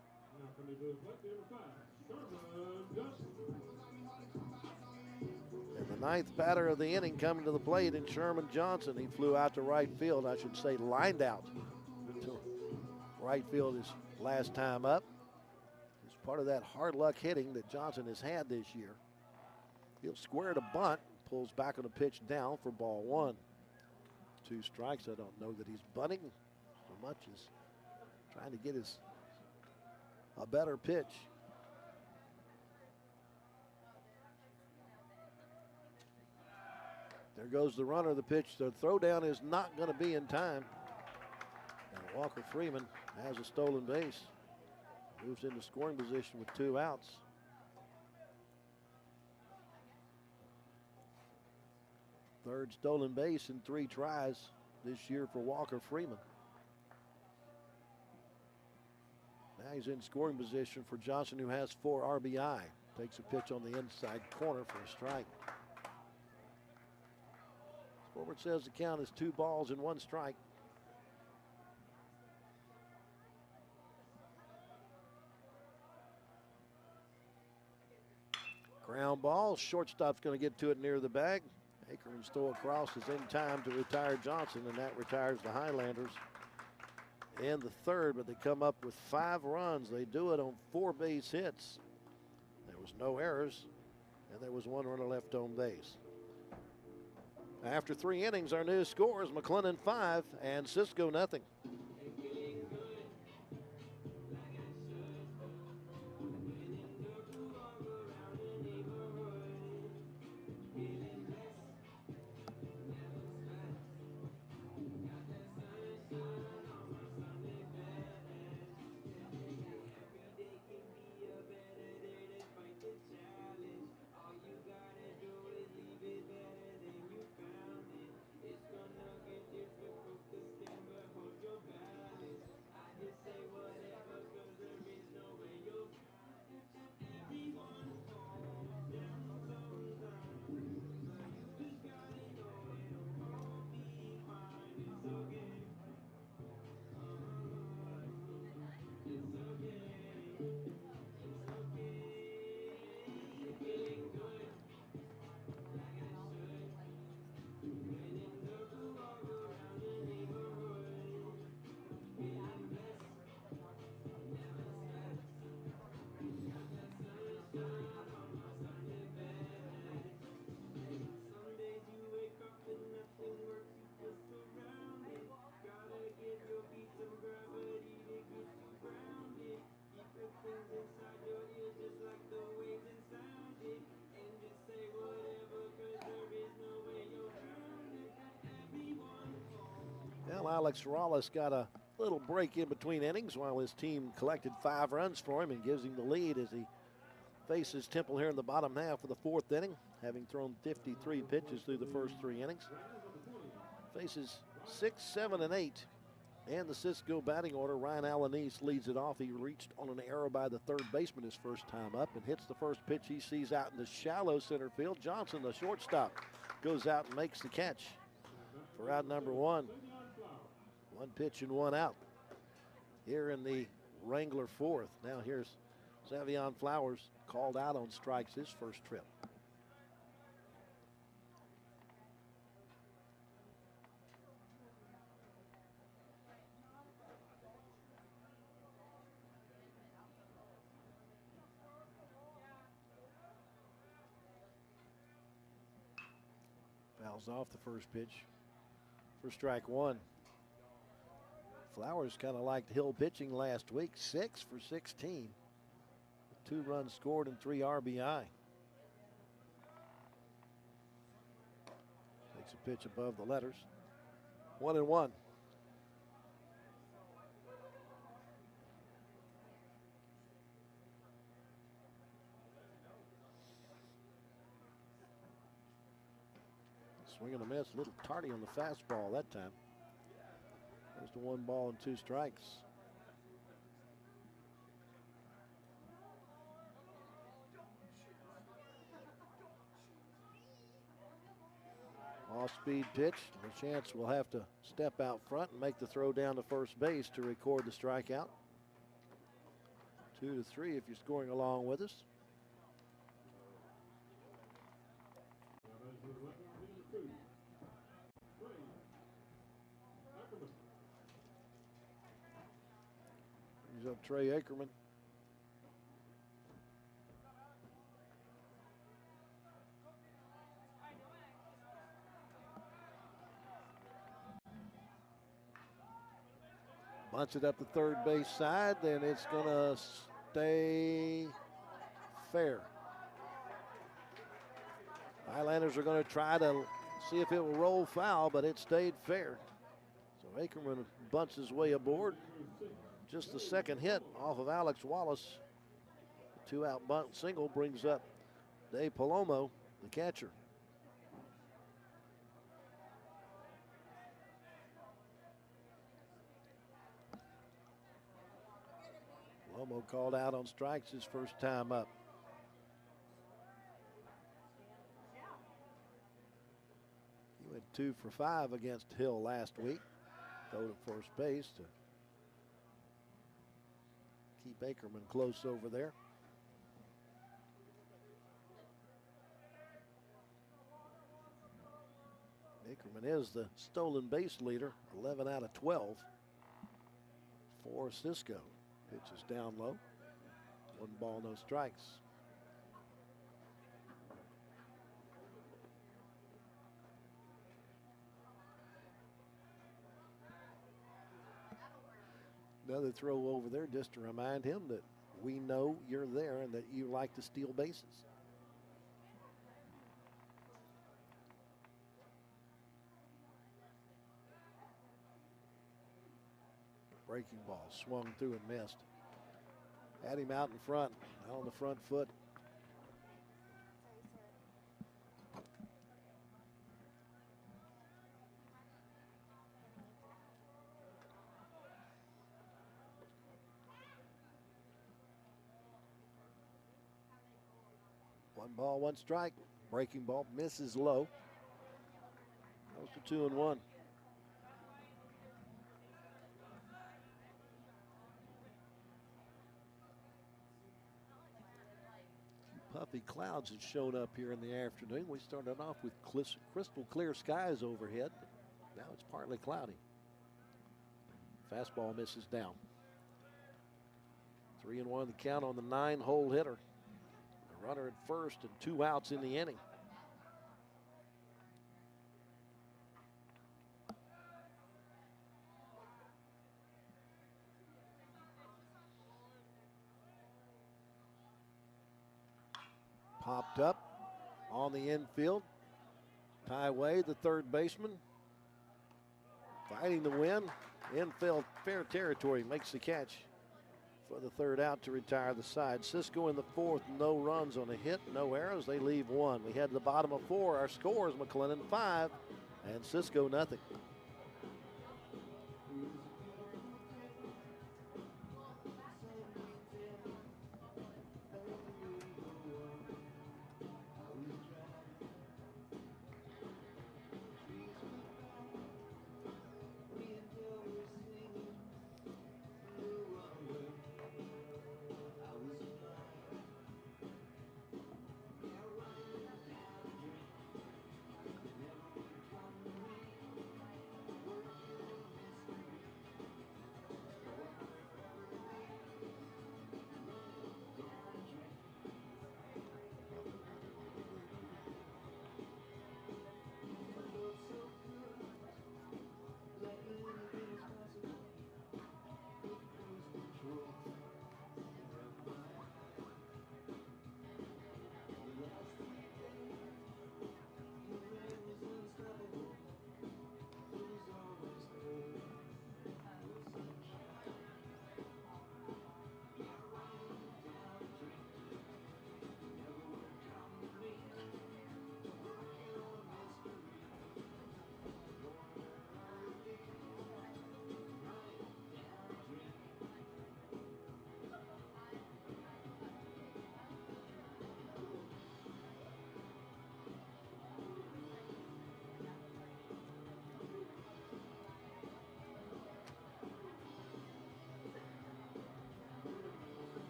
Speaker 1: And the 9th batter of the inning coming to the plate in Sherman Johnson. He flew out to right field, I should say lined out to right field his last time up. It's part of that hard luck hitting that Johnson has had this year. He'll square to bunt, pulls back on a pitch down for ball 1. 2 strikes. I don't know that he's bunting so much as trying to get a better pitch. There goes the runner. The pitch, the throwdown is not going to be in time. And Walker Freeman has a stolen base. Moves into scoring position with 2 outs. Third stolen base in 3 tries this year for Walker Freeman. Now he's in scoring position for Johnson, who has 4 RBI. Takes a pitch on the inside corner for a strike. Scoreboard says the count is 2 balls and 1 strike. Ground ball. Shortstop's going to get to it near the bag. Akerman's throw across is in time to retire Johnson, and that retires the Highlanders in the 3rd, but they come up with 5 runs. They do it on 4 base hits. There was no errors, and there was 1 runner left on base. After 3 innings, our new scores: McLennan 5 and Cisco nothing. Alex Wallace got a little break in between innings while his team collected 5 runs for him and gives him the lead as he faces Temple here in the bottom half of the 4th inning, having thrown 53 pitches through the first 3 innings. Faces 6, 7, and 8. And the Cisco batting order, Ryan Alanis leads it off. He reached on an error by the third baseman his first time up and hits the first pitch he sees out in the shallow center field. Johnson, the shortstop, goes out and makes the catch for out number 1. 1 pitch and 1 out here in the Wrangler 4th. Now here's Xavion Flowers, called out on strikes his first trip. Fouls off the first pitch for strike 1. Flowers kind of liked Hill pitching last week, 6 for 16. 2 runs scored and 3 RBI. Takes a pitch above the letters. 1-1. Swing and a miss, a little tardy on the fastball that time. There's the 1 ball and 2 strikes. Off-speed pitch. Chance will have to step out front and make the throw down to first base to record the strikeout. 2-3 if you're scoring along with us. Brings up Trey Ackerman. Bunts it up the third base side, and it's going to stay fair. Highlanders are going to try to see if it will roll foul, but it stayed fair. So Ackerman bunts his way aboard. Just the second hit off of Alex Wallace. The 2-out bunt single brings up Dave Palomo, the catcher. Palomo called out on strikes his first time up. He went 2 for 5 against Hill last week. Throw to first base to keep Ackerman close over there. Ackerman is the stolen base leader, 11 out of 12 for Cisco. Pitch is down low. 1 ball, no strikes. Another throw over there just to remind him that we know you're there and that you like to steal bases. Breaking ball swung through and missed. Had him out in front, out on the front foot. One ball, 1 strike. Breaking ball misses low. Goes to 2-1. Puffy clouds have shown up here in the afternoon. We started off with crystal clear skies overhead. Now it's partly cloudy. Fastball misses down. 3-1 the count on the 9-hole hitter. A runner at first and 2 outs in the inning. Popped up on the infield. Ty Way, the third baseman. fighting the win. Infield fair territory makes the catch for the third out to retire the side. Cisco in the fourth, no runs on a hit, no errors. They leave one. We head to the bottom of 4. Our score is McLennan 5 and Cisco nothing.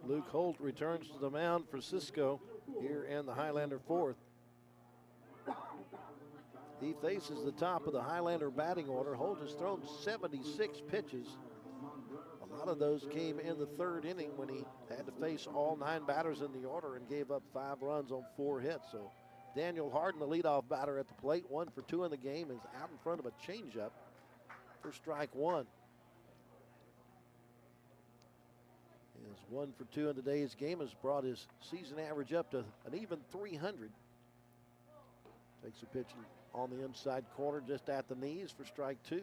Speaker 1: Luke Holt returns to the mound for Cisco here in the Highlander fourth. He faces the top of the Highlander batting order. Holt has thrown 76 pitches. A lot of those came in the third inning when he had to face all 9 batters in the order and gave up 5 runs on 4 hits. So Daniel Harden, the leadoff batter at the plate, 1 for 2 in the game, is out in front of a changeup for strike 1. His 1 for 2 in today's game has brought his season average up to an even 300. Takes a pitch on the inside corner just at the knees for strike 2.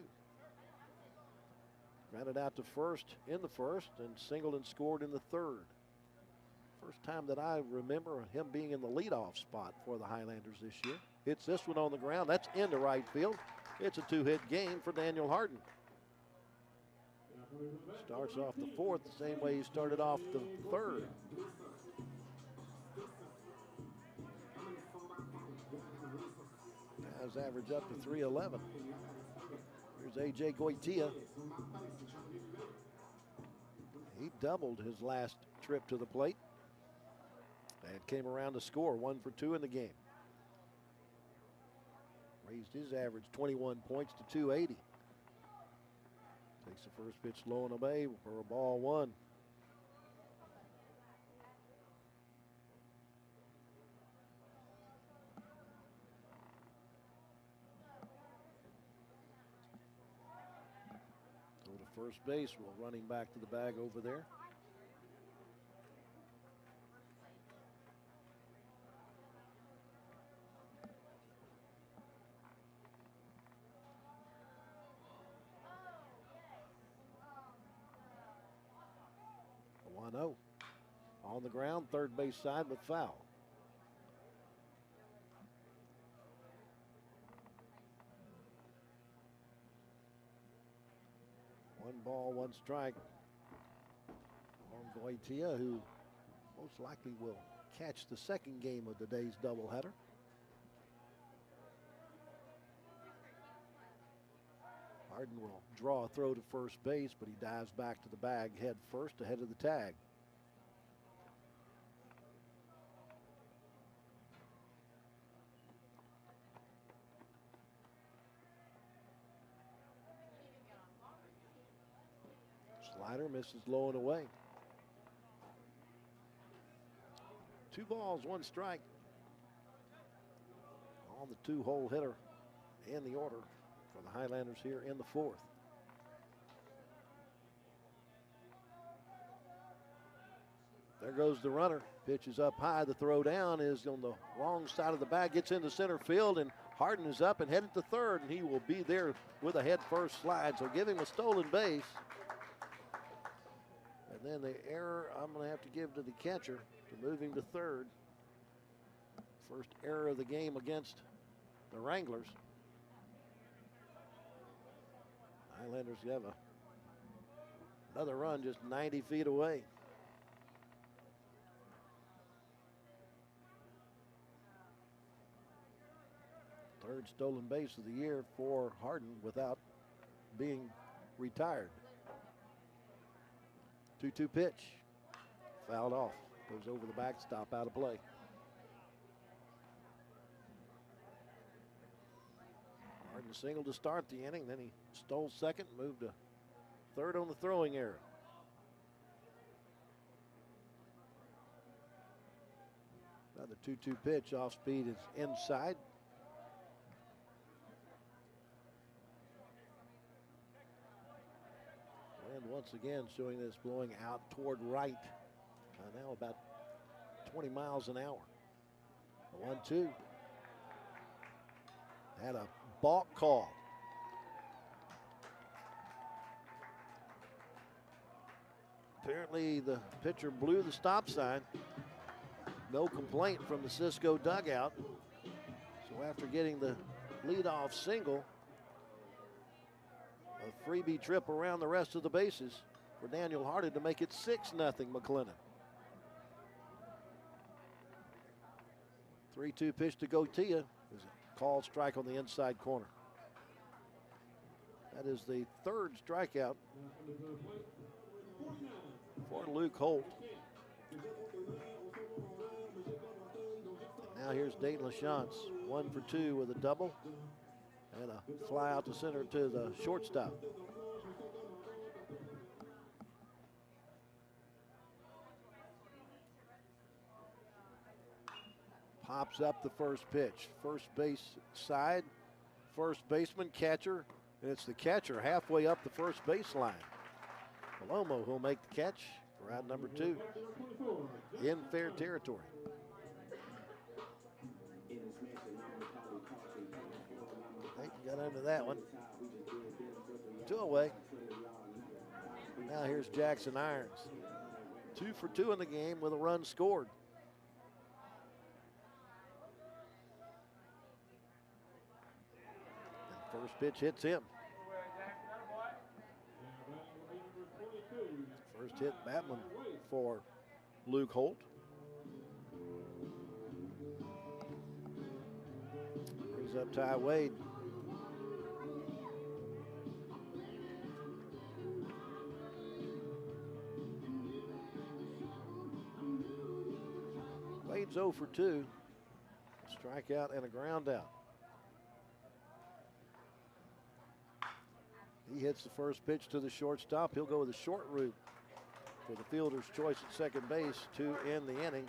Speaker 1: Grounded out to first in the first and singled and scored in the third. First time that I remember him being in the leadoff spot for the Highlanders this year. Hits this one on the ground. That's into right field. It's a 2-hit game for Daniel Harden. Starts off the fourth the same way he started off the third. Has average up to 311. Here's A.J. Goitia. He doubled his last trip to the plate and came around to score 1 for 2 in the game. Raised his average 21 points to 280. Takes the first pitch low and away for a ball 1. Go to first base, we're running back to the bag over there. On the ground, third base side, but foul. One ball, one strike on Goitia, who most likely will catch the second game of today's doubleheader. Harden will draw a throw to first base, but he dives back to the bag head first ahead of the tag. Slider misses low and away. 2 balls, 1 strike on the 2-hole hitter in the order for the Highlanders here in the fourth. There goes the runner. Pitch is up high. The throw down is on the wrong side of the bag. Gets into center field, and Harden is up and headed to third, and he will be there with a head-first slide. So give him a stolen base. And then the error I'm going to have to give to the catcher to move him to third. First error of the game against the Wranglers. Highlanders have another run just 90 feet away. Third stolen base of the year for Harden without being retired. 2-2 pitch. Fouled off. Goes over the backstop, out of play. Harden singled to start the inning. Then he stole second, moved to third on the throwing error. Another 2-2 pitch. Off speed is inside. And once again showing this blowing out toward right. Now about 20 miles an hour. 1-2. Had a balk call. Apparently the pitcher blew the stop sign. No complaint from the Cisco dugout. So after getting the leadoff single, a freebie trip around the rest of the bases for Daniel Harden to make it 6-0 McLennan. 3-2 pitch to Gotia. Is a called strike on the inside corner. That is the third strikeout for Luke Holt. Now here's Dayton LaChance, 1 for 2 with a double and a fly out to center to the shortstop. Pops up the first pitch. First base side, first baseman, catcher, and it's the catcher halfway up the first baseline. Palomo will make the catch for out number 2 in fair territory. Got under that one. 2 away. Now here's Jackson Irons. 2 for 2 in the game with a run scored. And first pitch hits him. First hit Batman for Luke Holt. Brings up Ty Wade. Wade's 0 for 2. Strikeout and a ground out. He hits the first pitch to the shortstop. He'll go with a short route for the fielder's choice at second base to end the inning.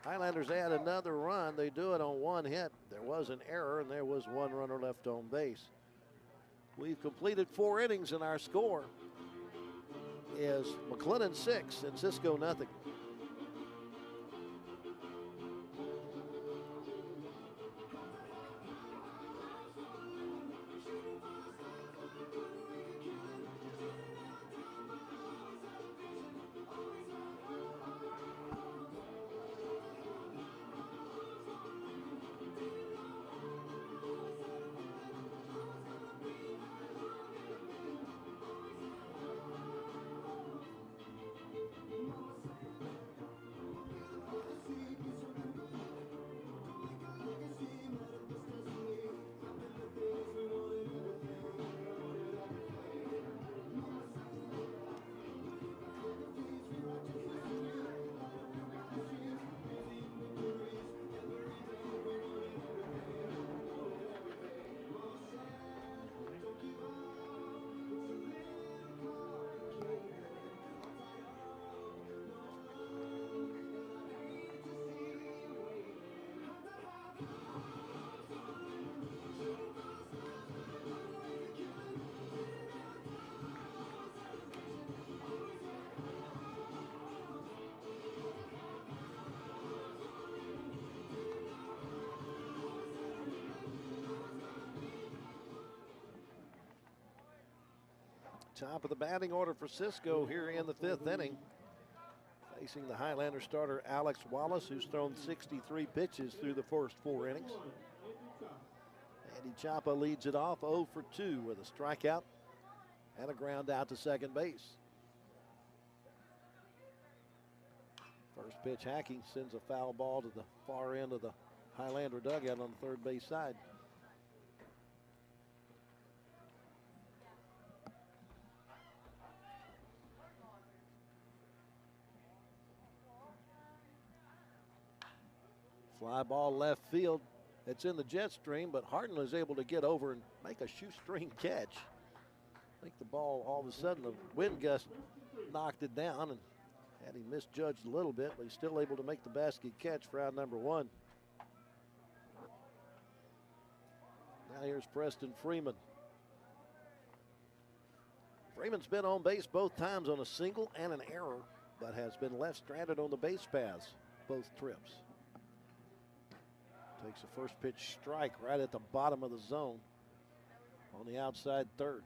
Speaker 1: Highlanders add another run. They do it on 1 hit. There was an error, and there was 1 runner left on base. We've completed 4 innings, and our score is McLennan 6 and Cisco 0. Top of the batting order for Cisco here in the 5th inning. Facing the Highlander starter Alex Wallace, who's thrown 63 pitches through the first 4 innings. Andy Chapa leads it off 0 for 2 with a strikeout and a ground out to second base. First pitch hacking sends a foul ball to the far end of the Highlander dugout on the third base side. Fly ball left field. It's in the jet stream, but Harden is able to get over and make a shoestring catch. I think the ball, all of a sudden, the wind gust knocked it down, and had he misjudged a little bit, but he's still able to make the basket catch for out number 1. Now here's Preston Freeman. Freeman's been on base both times on a single and an error, but has been left stranded on the base paths both trips. Takes a first pitch strike right at the bottom of the zone on the outside third.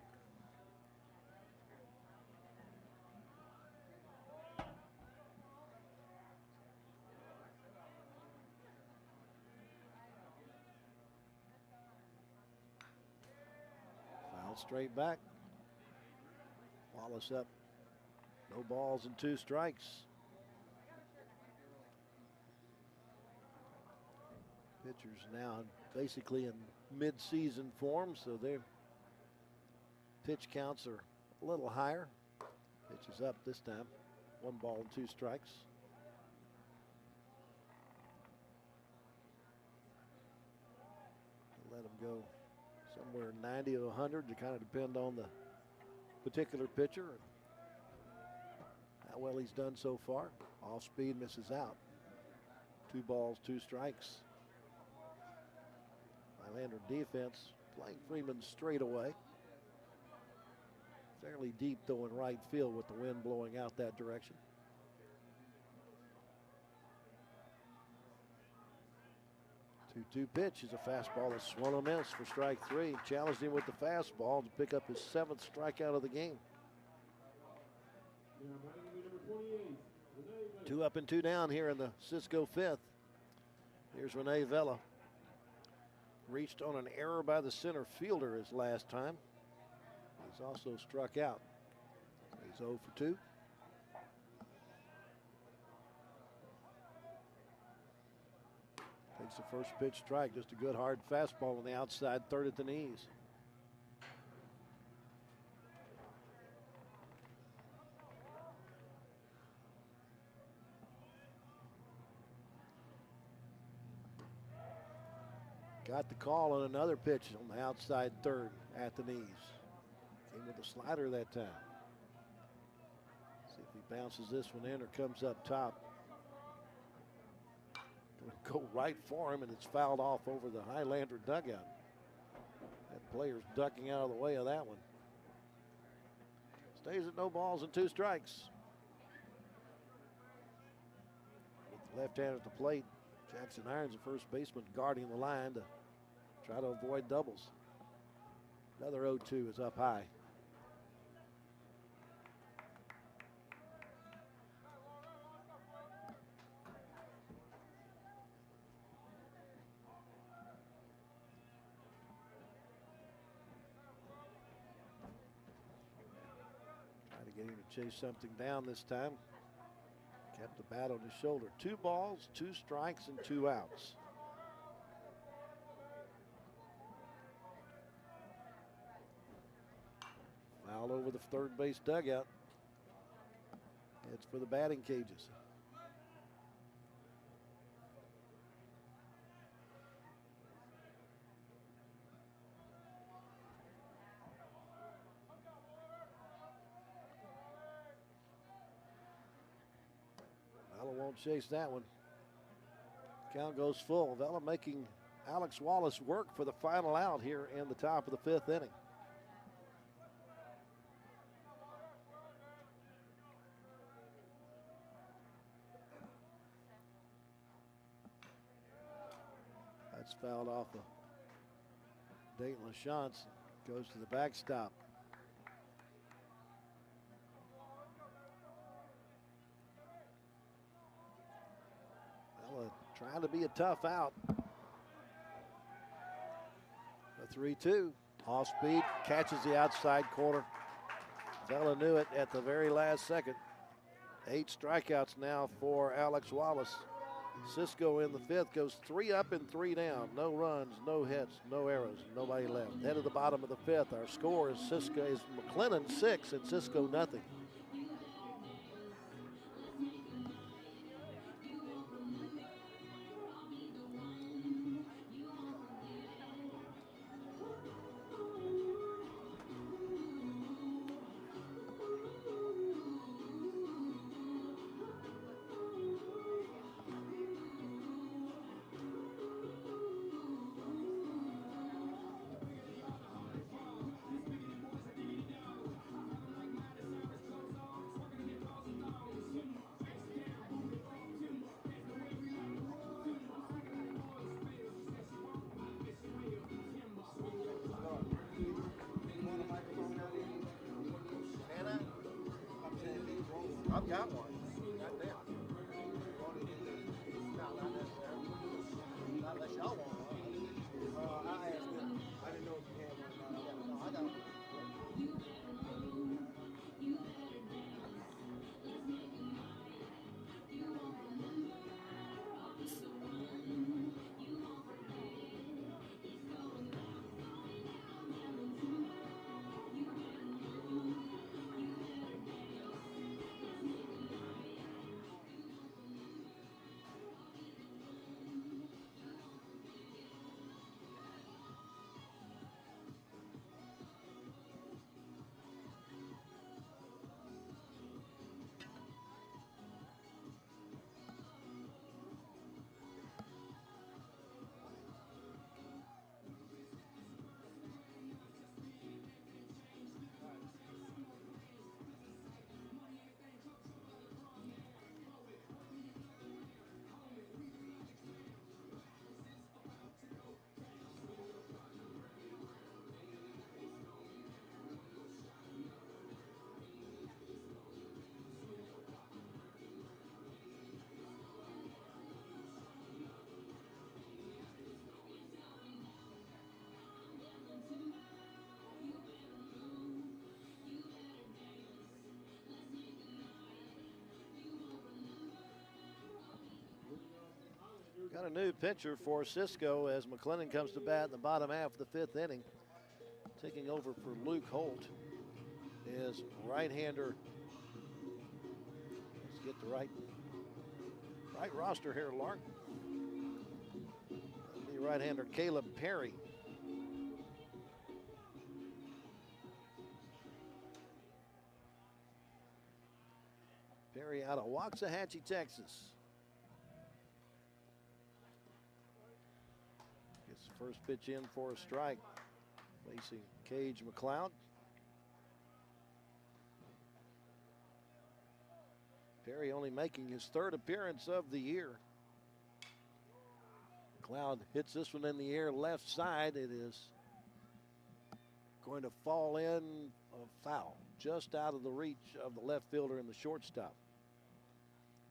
Speaker 1: Foul straight back. Wallace up. No balls and 2 strikes. Pitchers now basically in mid-season form, so their pitch counts are a little higher. Pitch is up this time. 1 ball and 2 strikes. Let him go somewhere 90 to 100 to kind of depend on the particular pitcher and how well he's done so far. Off speed, misses out. 2 balls, 2 strikes. Highlander defense playing Freeman straight away. Fairly deep though in right field with the wind blowing out that direction. 2-2 pitch is a fastball that swung and missed for strike 3. Challenged him with the fastball to pick up his 7th strikeout of the game. 2 up and 2 down here in the Cisco 5th. Here's Rene Vela. Reached on an error by the center fielder his last time. He's also struck out. He's 0 for 2. Takes the first pitch strike. Just a good hard fastball on the outside third at the knees. Got the call on another pitch on the outside third at the knees. Came with a slider that time. See if he bounces this one in or comes up top. Go right for him, and it's fouled off over the Highlander dugout. That player's ducking out of the way of that one. Stays at no balls and 2 strikes. With the left hand at the plate, Jackson Irons, the first baseman, guarding the line to try to avoid doubles. Another 0-2 is up high. Trying to get him to chase something down this time. Kept the bat on his shoulder. 2 balls, 2 strikes, and 2 outs. Foul over the third base dugout. It's for the batting cages. Vela won't chase that one. Count goes full. Vela making Alex Wallace work for the final out here in the top of the 5th inning. That's fouled off of Dayton LaChance. Goes to the backstop. Trying to be a tough out. A 3-2. Off speed, catches the outside corner. Fella knew it at the very last second. 8 strikeouts now for Alex Wallace. Cisco in the 5th goes 3 up and 3 down. No runs, no hits, no errors, nobody left. Head of the bottom of the 5th. Our score is McLennan 6 and Cisco nothing.
Speaker 3: I've got one. Right there. No, not necessarily. Not unless y'all want one. I asked them. I didn't know if you had one or not. No, I got one.
Speaker 1: Got a new pitcher for Cisco as McLennan comes to bat in the bottom half of the 5th inning. Taking over for Luke Holt is right-hander. Let's get the right roster here, Lark. That'll be right-hander Caleb Perry. Perry out of Waxahachie, Texas. First pitch in for a strike, facing Cage McLeod. Perry only making his 3rd appearance of the year. McLeod hits this one in the air left side. It is going to fall in a foul, just out of the reach of the left fielder and the shortstop.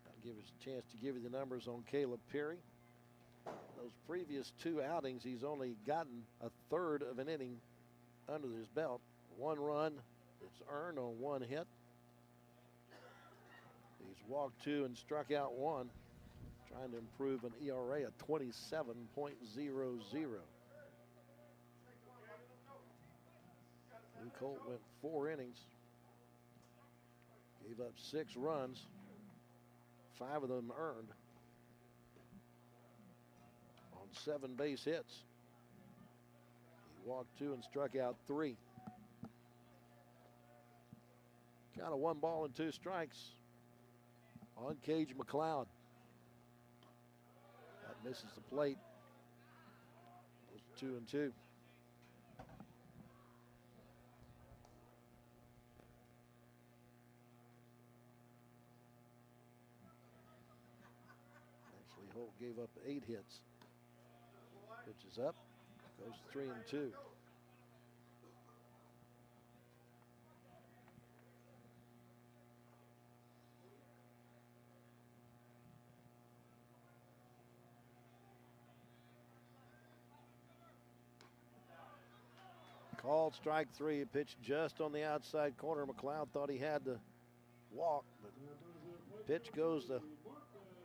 Speaker 1: I'll give us a chance to give you the numbers on Caleb Perry. Those previous 2 outings, he's only gotten a 1/3 of an inning under his belt. 1 run that's earned on 1 hit. He's walked 2 and struck out 1, trying to improve an ERA of 27.00. Luke Holt went 4 innings, gave up 6 runs, 5 of them earned. 7 base hits. He walked 2 and struck out 3. Count of 1 ball and 2 strikes on Cage McLeod. That misses the plate. Goes 2-2. Actually, Holt gave up 8 hits. Pitch is up, goes 3-2. Called strike three. Pitched just on the outside corner. McLeod thought he had to walk, but pitch goes the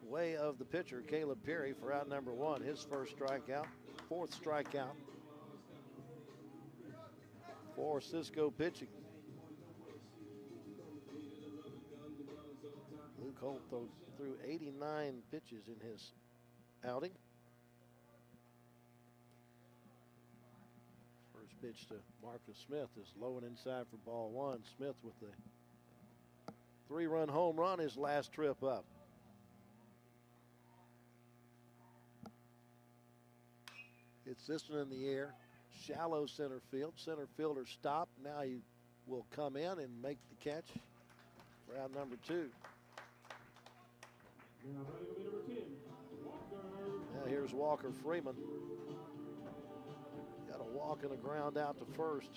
Speaker 1: way of the pitcher, Caleb Perry, for out number one. His first strikeout, fourth strikeout for Cisco pitching. Luke Holt threw 89 pitches in his outing. First pitch to Marcus Smith is low and inside for ball one. Smith with the 3-run home run his last trip up. It's this one in the air. Shallow center field. Center fielder stopped. Now he will come in and make the catch for out number two. Now here's Walker Freeman. Got a walk and a ground out to first.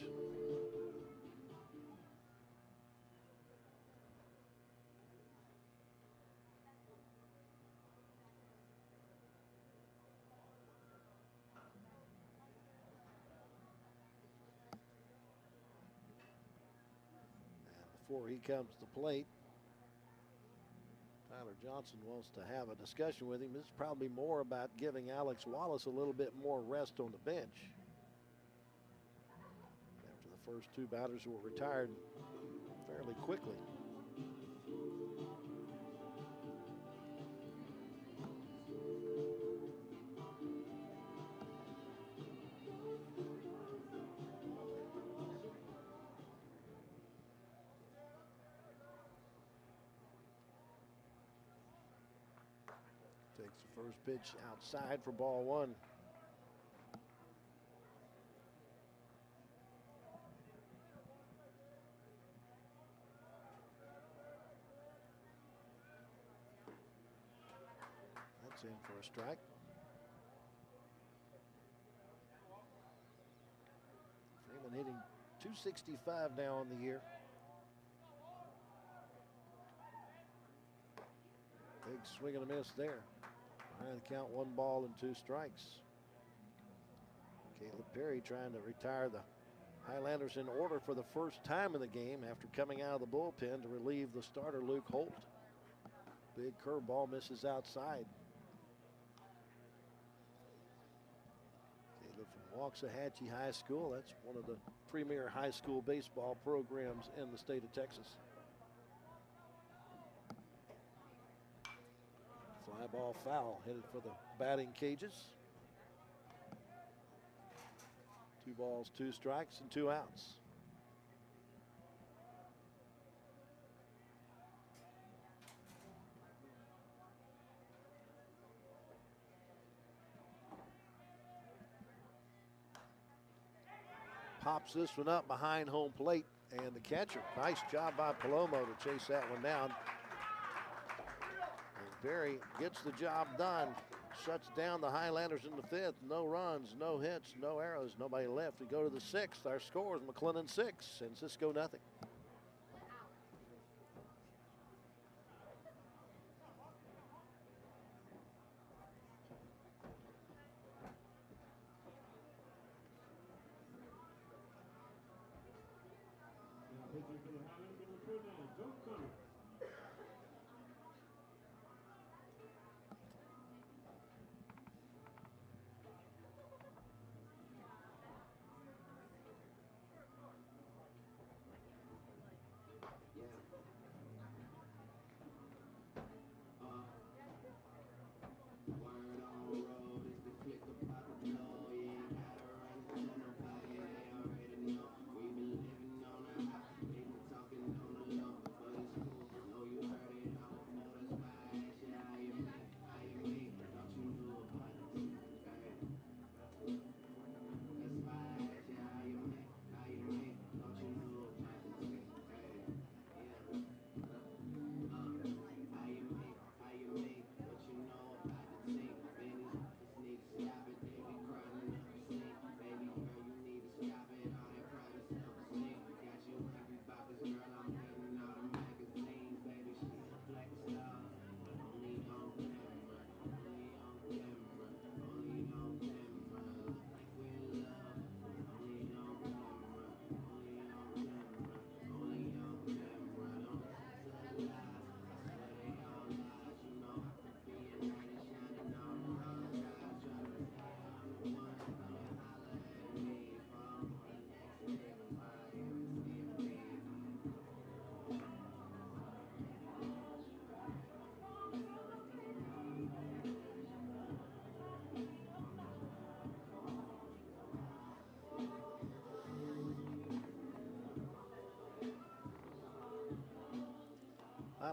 Speaker 1: Before he comes to the plate, Tyler Johnson wants to have a discussion with him. This is probably more about giving Alex Wallace a little bit more rest on the bench after the first two batters who were retired fairly quickly. Takes the first pitch outside for ball one. That's in for a strike. Freeman hitting .265 now on the year. Big swing and a miss there. Behind the count, 1 ball and 2 strikes. Caleb Perry trying to retire the Highlanders in order for the first time in the game after coming out of the bullpen to relieve the starter Luke Holt. Big curveball misses outside. Caleb from Waxahachie High School. That's one of the premier high school baseball programs in the state of Texas. Fly ball foul, headed for the batting cages. 2 balls, 2 strikes, and 2 outs. Pops this one up behind home plate, and the catcher, nice job by Palomo to chase that one down. Perry gets the job done, shuts down the Highlanders in the 5th. No runs, no hits, no errors, nobody left. We go to the 6th. Our score is McLennan 6 and Cisco nothing.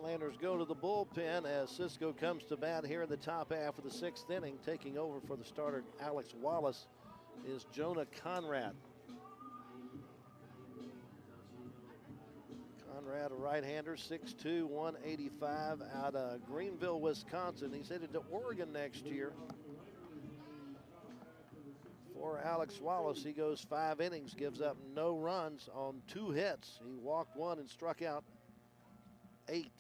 Speaker 1: Highlanders go to the bullpen as Cisco comes to bat here in the top half of the 6th inning. Taking over for the starter, Alex Wallace, is Jonah Conrad. Conrad, a right-hander, 6'2", 185, out of Greenville, Wisconsin. He's headed to Oregon next year. For Alex Wallace, he goes 5 innings, gives up no runs on 2 hits. He walked 1 and struck out 8.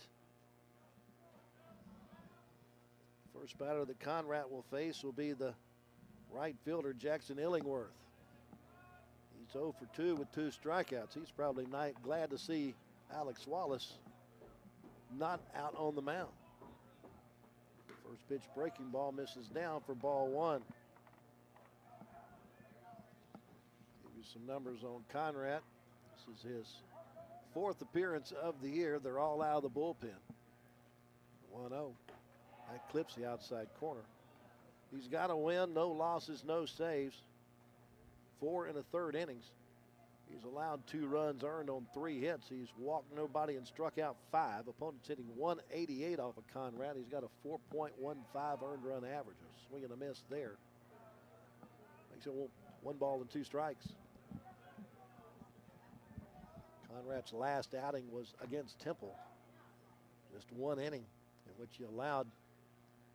Speaker 1: First batter that Conrad will face will be the right fielder, Jackson Illingworth. He's 0 for 2 with 2 strikeouts. He's probably glad to see Alex Wallace not out on the mound. First pitch breaking ball misses down for ball 1. Some numbers on Conrad. This is his 4th appearance of the year. They're all out of the bullpen. 1-0. That clips the outside corner. He's got a win, no losses, no saves. 4 1/3 innings. He's allowed 2 runs earned on 3 hits. He's walked nobody and struck out 5. Opponent's hitting 188 off of Conrad. He's got a 4.15 earned run average. A swing and a miss there. Makes it 1 ball and 2 strikes. Conrad's last outing was against Temple. Just 1 inning in which he allowed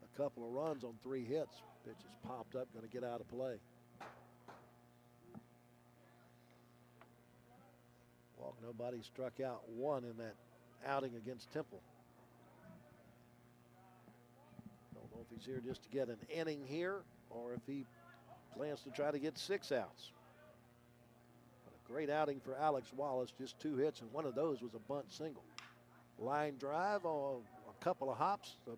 Speaker 1: a couple of runs on 3 hits. Pitch is popped up, going to get out of play. Walk nobody, struck out 1 in that outing against Temple. Don't know if he's here just to get an inning here or if he plans to try to get 6 outs. Great outing for Alex Wallace, just 2 hits, and one of those was a bunt single. Line drive on a couple of hops. The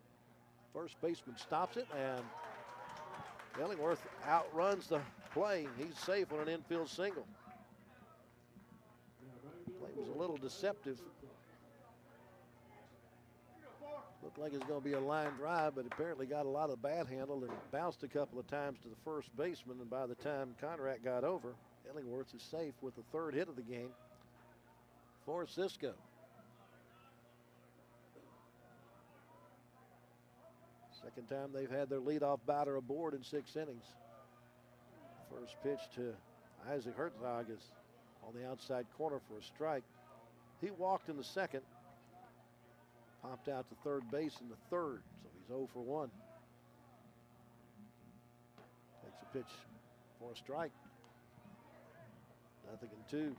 Speaker 1: first baseman stops it, and Illingworth outruns the play. He's safe on an infield single. Play was a little deceptive. Looked like it was going to be a line drive, but apparently got a lot of bat handle and bounced a couple of times to the first baseman, and by the time Conrad got over, Illingworth is safe with the 3rd hit of the game for Cisco. Second time they've had their leadoff batter aboard in 6 innings. First pitch to Isaac Herzog is on the outside corner for a strike. He walked in the 2nd, popped out to 3rd base in the 3rd, so he's 0 for 1. Takes a pitch for a strike. 0-2.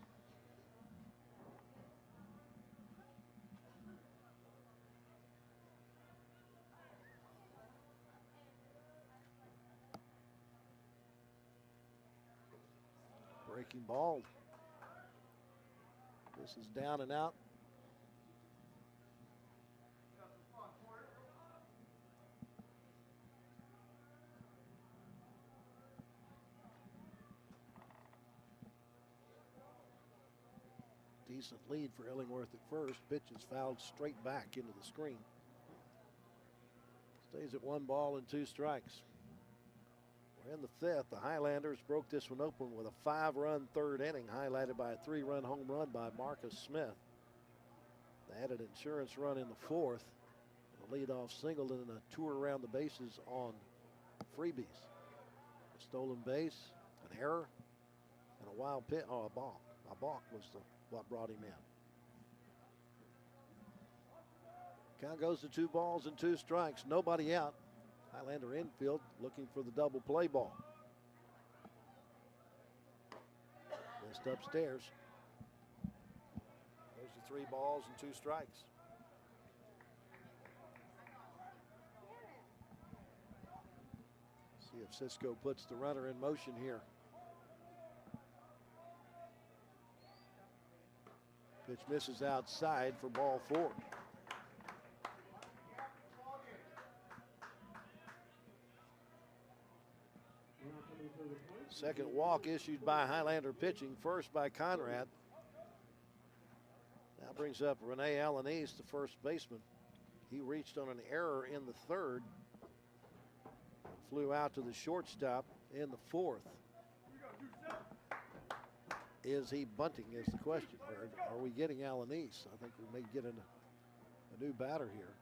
Speaker 1: Breaking ball. This is down and out. Decent lead for Illingworth at first. Pitch is fouled straight back into the screen. Stays at 1 ball and 2 strikes. We're in the 5th. The Highlanders broke this one open with a 5-run 3rd inning, highlighted by a 3-run home run by Marcus Smith. They added an insurance run in the 4th. A leadoff single and a tour around the bases on freebies. A stolen base, an error, and a wild pitch. Oh, a balk. A balk was what brought him in. Count goes to 2 balls and 2 strikes. Nobody out. Highlander infield looking for the double play ball. Missed upstairs. Those are 3 balls and 2 strikes. See if Cisco puts the runner in motion here. Pitch misses outside for ball 4. Second walk issued by Highlander pitching, first by Conrad. That brings up Rene Alanis, the first baseman. He reached on an error in the 3rd. Flew out to the shortstop in the 4th. Is he bunting is the question. Or are we getting Alanis? I think we may get a new batter here.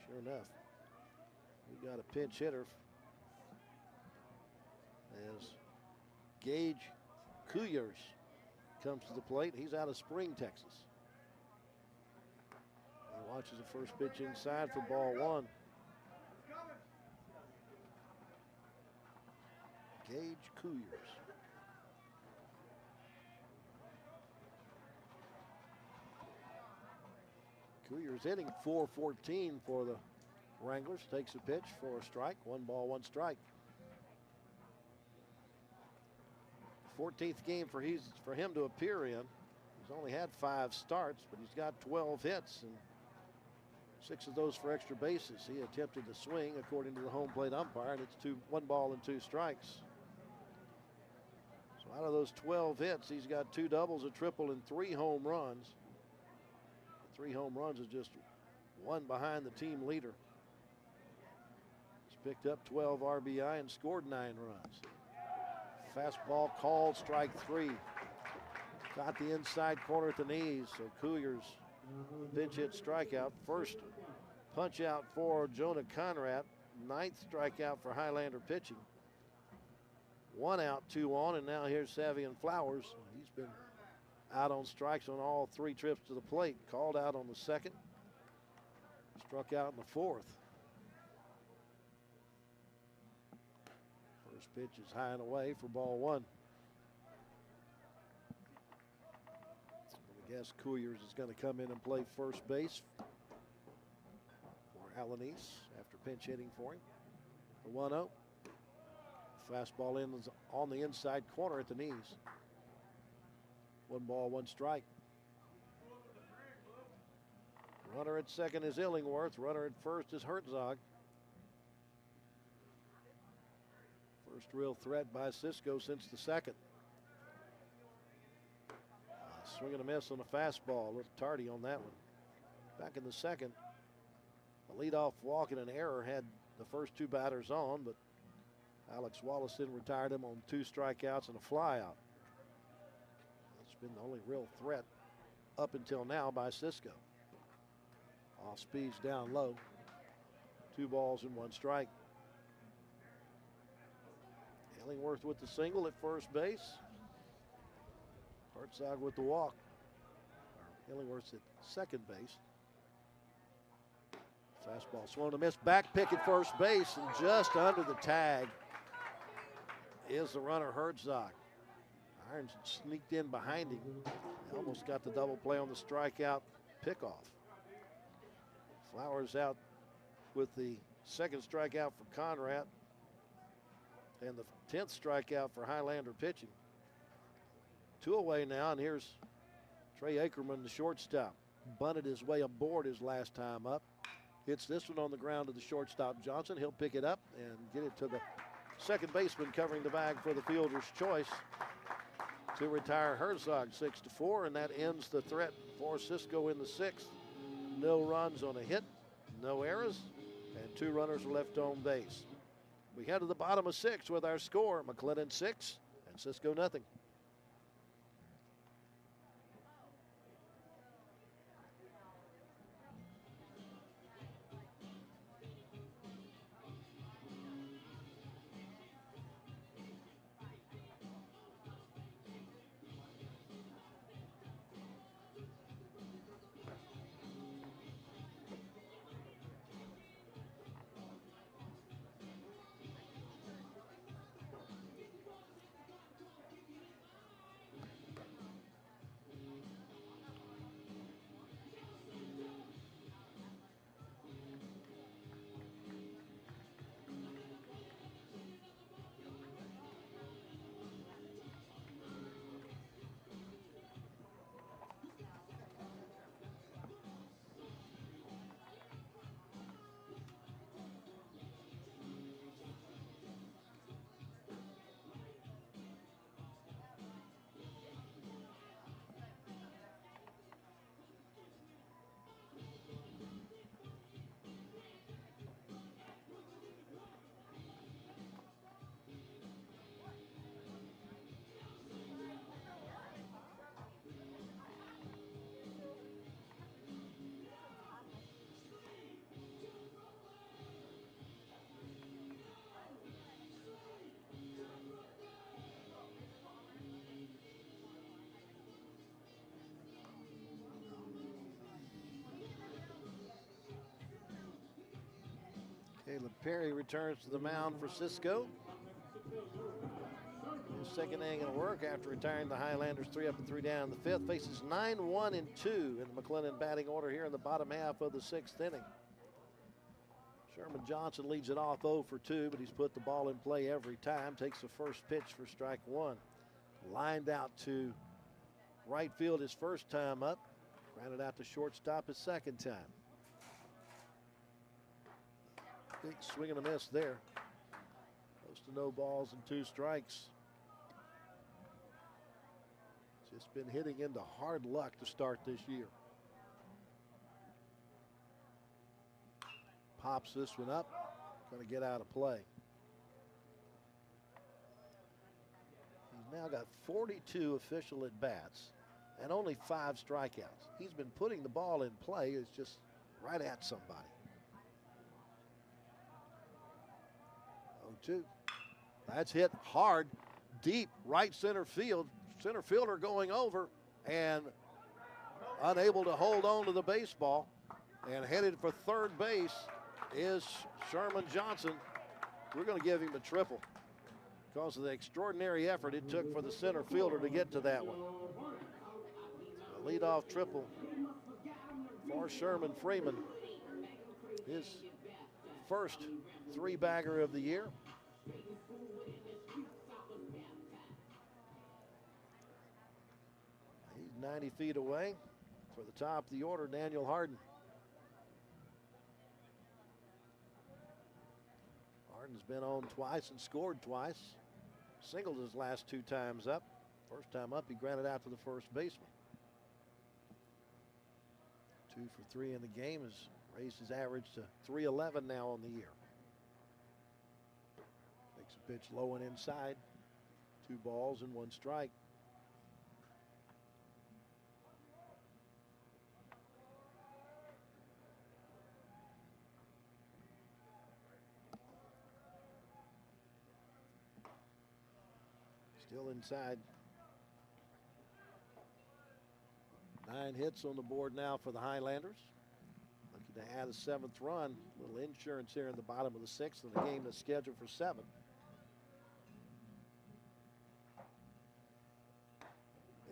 Speaker 1: Sure enough, we got a pinch hitter as Gage Kuyers comes to the plate. He's out of Spring, Texas. He watches the first pitch inside for ball one. Gage Kuyers. Kuyers hitting .414 for the Wranglers. Takes a pitch for a strike. 1 ball, 1 strike. 14th game for him to appear in. He's only had 5 starts, but he's got 12 hits and 6 of those for extra bases. He attempted to swing according to the home plate umpire, and it's 1 ball and 2 strikes. So out of those 12 hits, he's got 2 doubles, a triple, and 3 home runs. 3 home runs is just 1 behind the team leader. He's picked up 12 RBI and scored 9 runs. Fastball called, strike 3. Got the inside corner at the knees, so Kuyers pinch hit strikeout. First punch out for Jonah Conrad. 9th strikeout for Highlander pitching. 1 out, 2 on, and now here's Savion Flowers. He's been out on strikes on all 3 trips to the plate. Called out on the 2nd. Struck out in the 4th. First pitch is high and away for ball 1. I guess Kuyers is going to come in and play first base for Alanis after pinch hitting for him. The 1-0. Fastball in on the inside corner at the knees. 1 ball, 1 strike. Runner at second is Illingworth. Runner at first is Herzog. First real threat by Cisco since the 2nd. Swing and a miss on the fastball. A little tardy on that one. Back in the 2nd, a leadoff walk and an error had the first 2 batters on, but Alex Wallison retired him on 2 strikeouts and a flyout. That's been the only real threat up until now by Cisco. Off speeds down low. 2 balls and 1 strike. Illingworth with the single at first base. Herzog with the walk. Illingworth's at second base. Fastball swung and a miss. Back pick at first base, and just under the tag is the runner Herzog. Irons sneaked in behind him. Almost got the double play on the strikeout pickoff. Flowers out with the 2nd strikeout for Conrad and the 10th strikeout for Highlander pitching. 2 away now, and here's Trey Ackerman, the shortstop. Bunted his way aboard his last time up. Hits this one on the ground to the shortstop Johnson. He'll pick it up and get it to the second baseman covering the bag for the fielder's choice to retire Herzog 6-4, and that ends the threat for Cisco in the 6th. No runs on a hit, no errors, and 2 runners are left on base. We head to the bottom of 6 with our score: McLennan 6 and Cisco nothing. Caleb Perry returns to the mound for Cisco. His second inning of work after retiring the Highlanders 3 up and 3 down in the fifth. Faces 9-1 and 2 in the McLennan batting order here in the bottom half of the sixth inning. Sherman Johnson leads it off 0 for 2, but he's put the ball in play every time. Takes the first pitch for strike one. Lined out to right field his first time up. Grounded out to shortstop his second time. Big swing and a miss there. Close to no balls and 2 strikes. Just been hitting into hard luck to start this year. Pops this one up. Going to get out of play. He's now got 42 official at-bats and only 5 strikeouts. He's been putting the ball in play. It's just right at somebody. 0-2. That's hit hard, deep, right center field. Center fielder going over and unable to hold on to the baseball. And headed for third base is Sherman Johnson. We're going to give him a triple because of the extraordinary effort it took for the center fielder to get to that one. A leadoff triple for Sherman Freeman. His first 3-bagger of the year. He's 90 feet away for the top of the order, Daniel Harden. Harden's been on twice and scored twice. Singled his last 2 times up. First time up, he grounded out to the first baseman. 2 for 3 in the game has raised his average to .311 now on the year. Makes a pitch low and inside. 2 balls and 1 strike. Still inside. 9 hits on the board now for the Highlanders. Looking to add a 7th run. A little insurance here in the bottom of the 6th in the game that's scheduled for 7.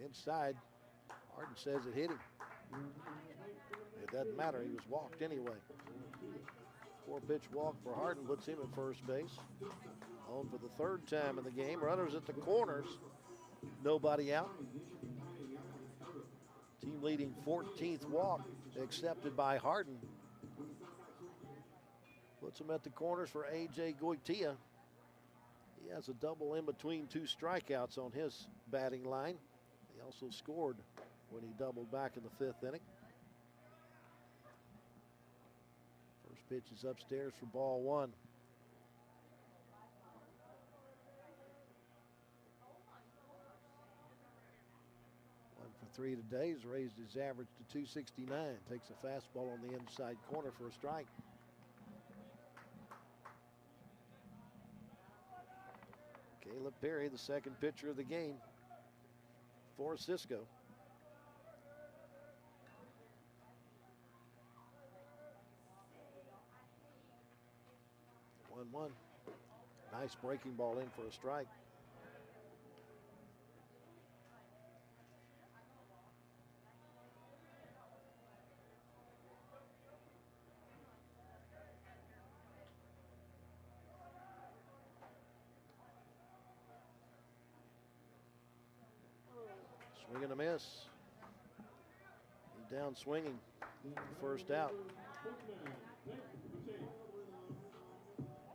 Speaker 1: Inside. Harden says it hit him. It doesn't matter. He was walked anyway. 4-pitch walk for Harden puts him at first base. On for the 3rd time in the game. Runners at the corners. Nobody out. Team leading 14th walk accepted by Harden. Puts him at the corners for A.J. Goitia. He has a double in between 2 strikeouts on his batting line. He also scored when he doubled back in the 5th inning. First pitch is upstairs for ball 1. 3 today. Has raised his average to 269. Takes a fastball on the inside corner for a strike. Caleb Perry, the second pitcher of the game for Cisco. One. Nice breaking ball in for a strike. Swing and a miss. He's down swinging. First out.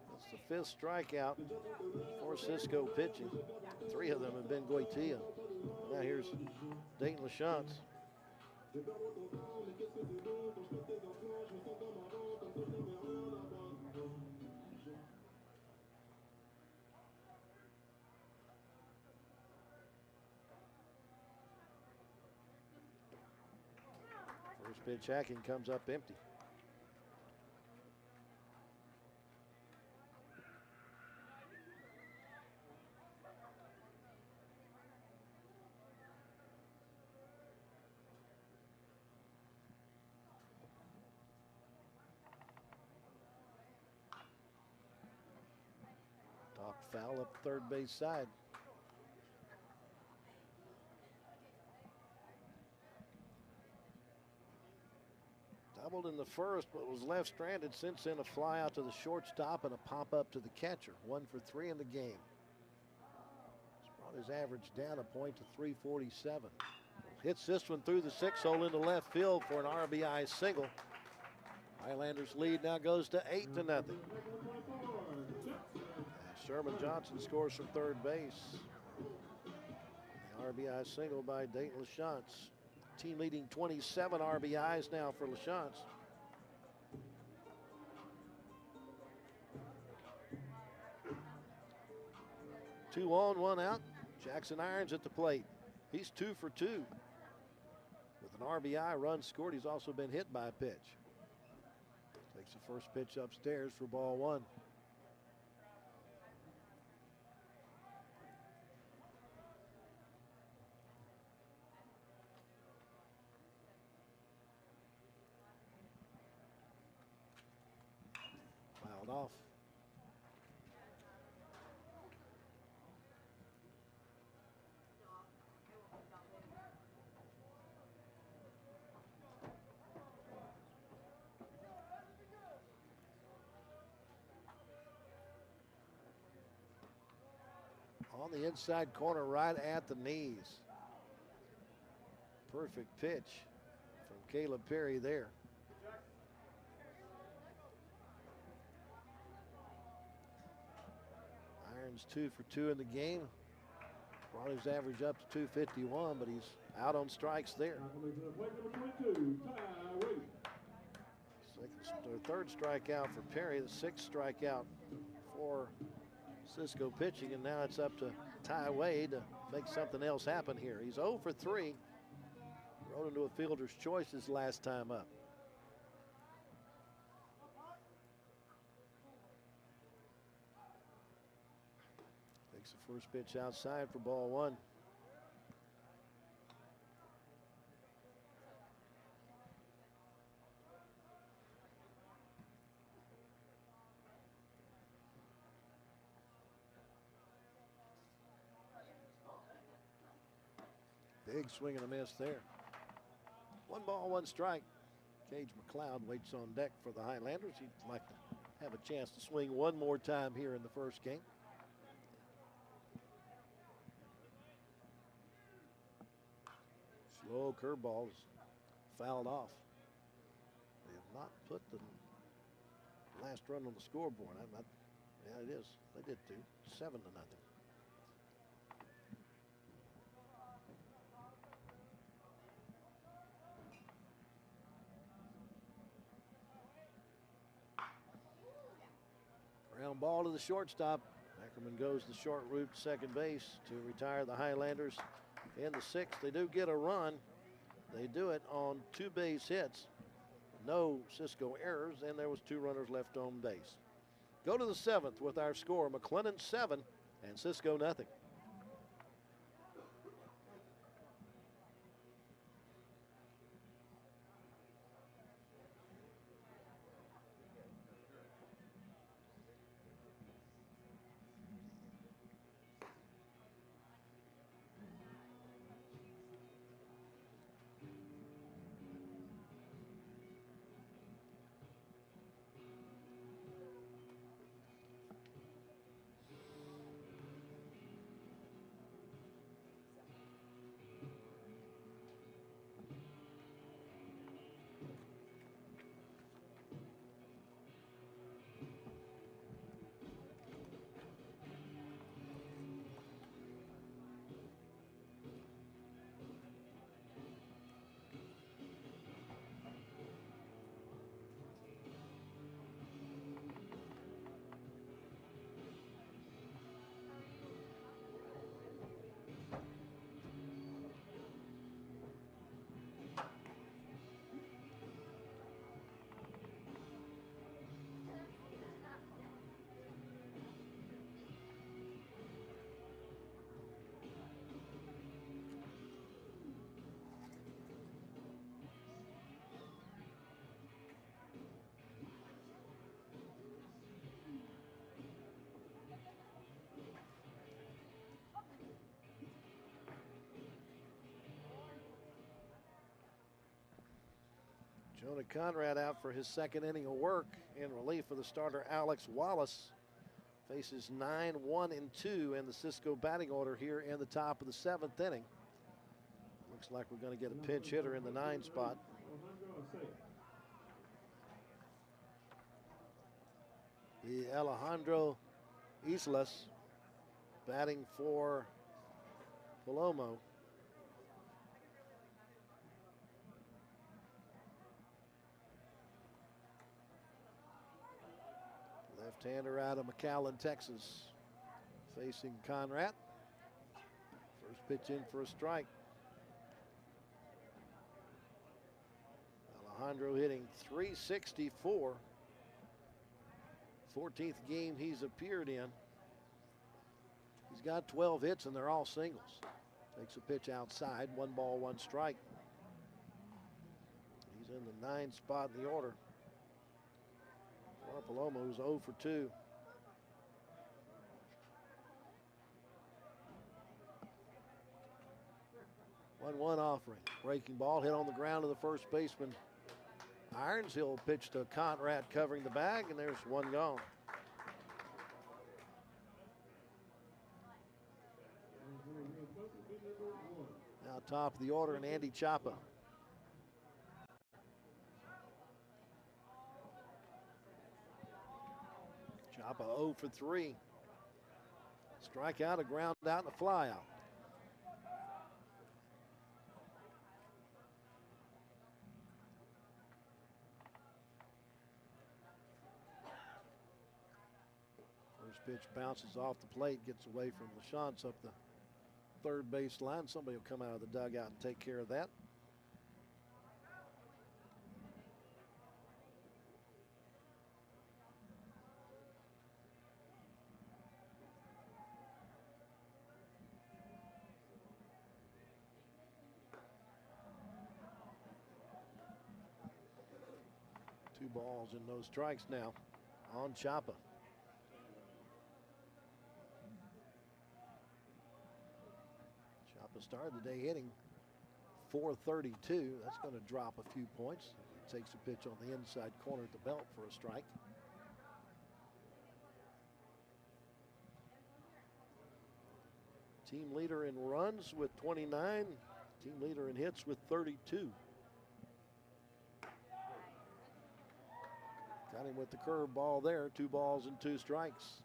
Speaker 1: That's the 5th strikeout for Cisco pitching. 3 of them have been Goitia. Now here's Dayton LaChance. First pitch hacking comes up empty. Foul up third base side. Doubled in the first, but was left stranded. Since then, a fly out to the shortstop and a pop up to the catcher. 1 for 3 in the game. It's brought his average down a point to 347. Hits this one through the 6-hole into left field for an RBI single. Highlanders lead now goes to 8-0. And Sherman Johnson scores from third base. The RBI single by Dayton LaChance. Team leading 27 RBIs now for LaChance. Two on, one out. Jackson Irons at the plate. He's 2 for 2. With an RBI run scored, he's also been hit by a pitch. Takes the first pitch upstairs for ball 1. Fouled off. On the inside corner, right at the knees. Perfect pitch from Caleb Perry there. Irons 2 for 2 in the game. Brought his average up to 251, but he's out on strikes there. Third strikeout for Perry, the 6th strikeout for Cisco pitching, and now it's up to Ty Wade to make something else happen here. He's 0 for 3. Rode into a fielder's choice his last time up. Takes the first pitch outside for ball 1. Big swing and a miss there. 1 ball, 1 strike. Cage McLeod waits on deck for the Highlanders. He'd like to have a chance to swing one more time here in the first game. Slow curveball is fouled off. They have not put the last run on the scoreboard. Yeah, it is. They did too. 7-0. Ground ball to the shortstop. Ackerman goes the short route to second base to retire the Highlanders in the 6th. They do get a run. They do it on 2 base hits. No Cisco errors, and there was 2 runners left on base. Go to the 7th with our score. McLennan 7 and Cisco nothing. Jonah Conrad out for his second inning of work in relief of the starter Alex Wallace. Faces 9, 1, and 2 in the Cisco batting order here in the top of the 7th inning. Looks like we're going to get a pinch hitter in the 9 spot. The Alejandro Islas batting for Palomo. Left-hander out of McAllen, Texas, facing Conrad. First pitch in for a strike. Alejandro hitting .364. 14th game he's appeared in. He's got 12 hits and they're all singles. Takes a pitch outside, 1 ball, 1 strike. He's in the 9 spot in the order. Palomo's 0 for 2. One offering. Breaking ball hit on the ground to the first baseman. Irons. He'll pitch to Conrad covering the bag, and there's 1 gone. Now top of the order, and Andy Chapa. Chapa 0 for 3. Strikeout, a ground out, and a fly out. First pitch bounces off the plate, gets away from LaChance up the third base line. Somebody will come out of the dugout and take care of that. Two balls and no strikes now on Chapa. Chapa started the day hitting .432. That's going to drop a few points. He takes a pitch on the inside corner at the belt for a strike. Team leader in runs with 29. Team leader in hits with 32. Got him with the curveball there. 2 balls and 2 strikes.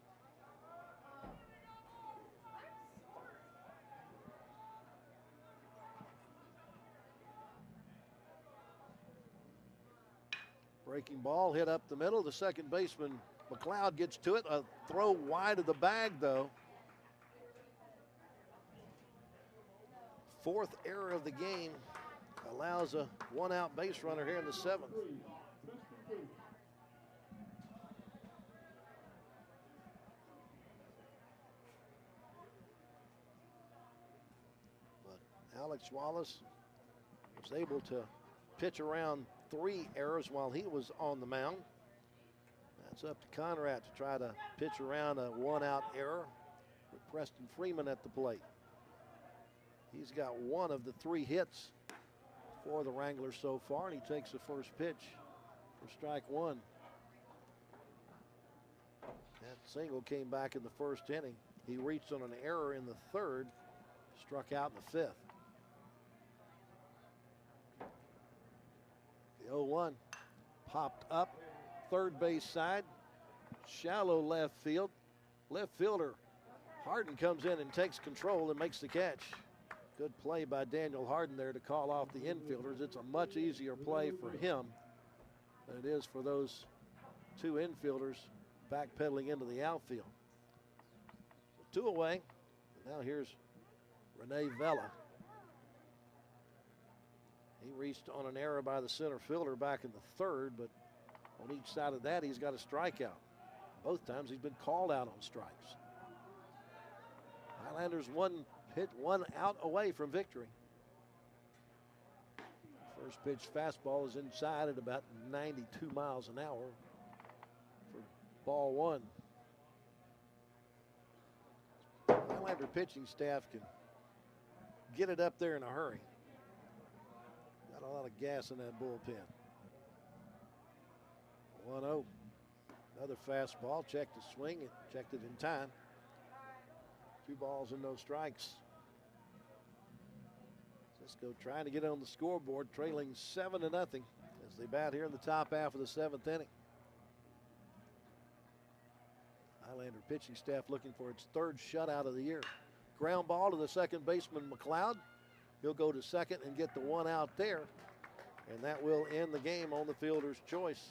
Speaker 1: Breaking ball hit up the middle. The second baseman, McLeod, gets to it. A throw wide of the bag, though. 4th error of the game allows a 1-out base runner here in the 7th. Alex Wallace was able to pitch around 3 errors while he was on the mound. That's up to Conrad to try to pitch around a 1-out error with Preston Freeman at the plate. He's got 1 of the 3 hits for the Wranglers so far, and he takes the first pitch for strike 1. That single came back in the first inning. He reached on an error in the 3rd, struck out in the 5th. The 0-1 popped up, third base side, shallow left field. Left fielder Harden comes in and takes control and makes the catch. Good play by Daniel Harden there to call off the infielders. It's a much easier play for him than it is for those 2 infielders backpedaling into the outfield. 2 away. Now here's Rene Vela. He reached on an error by the center fielder back in the 3rd, but on each side of that, he's got a strikeout. Both times he's been called out on strikes. Highlanders 1 out away from victory. First pitch fastball is inside at about 92 miles an hour for ball 1. Highlander pitching staff can get it up there in a hurry. Got a lot of gas in that bullpen. 1-0. Another fastball, checked the swing, and checked it in time. 2 balls and no strikes. Cisco trying to get on the scoreboard, trailing 7-0 as they bat here in the top half of the 7th inning. Highlander pitching staff looking for its 3rd shutout of the year. Ground ball to the second baseman, McLeod. He'll go to second and get the 1 out there. And that will end the game on the fielder's choice.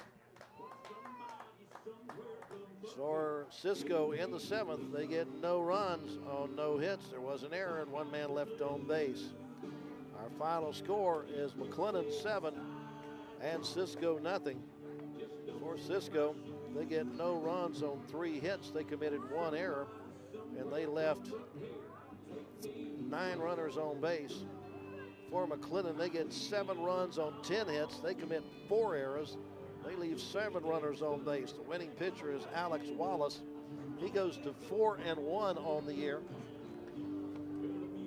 Speaker 1: For Cisco in the 7th, they get no runs on no hits. There was an error and 1 man left on base. Our final score is McLennan 7 and Cisco nothing. For Cisco, they get no runs on 3 hits. They committed 1 error, and they left 9 runners on base. For McLennan, they get 7 runs on 10 hits. They commit 4 errors. They leave 7 runners on base. The winning pitcher is Alex Wallace. He goes to 4-1 on the year.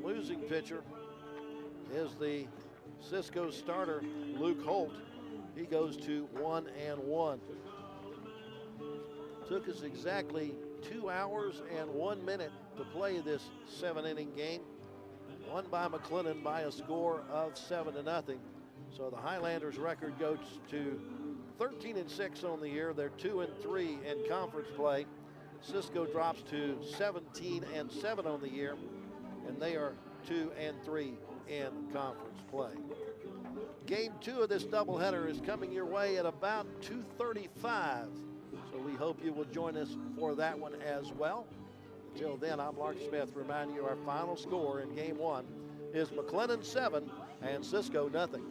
Speaker 1: Losing pitcher is the Cisco starter, Luke Holt. He goes to 1-1. Took us exactly 2 hours and 1 minute to play this 7-inning game. Won by McLennan by a score of 7-0. So the Highlanders record goes to 13-6 on the year. They're 2-3 in conference play. Cisco drops to 17-7 on the year, and they are 2-3 in conference play. Game 2 of this doubleheader is coming your way at about 2:35. So we hope you will join us for that one as well. Until then, I'm Mark Smith, reminding you our final score in Game 1 is McLennan 7 and Cisco nothing.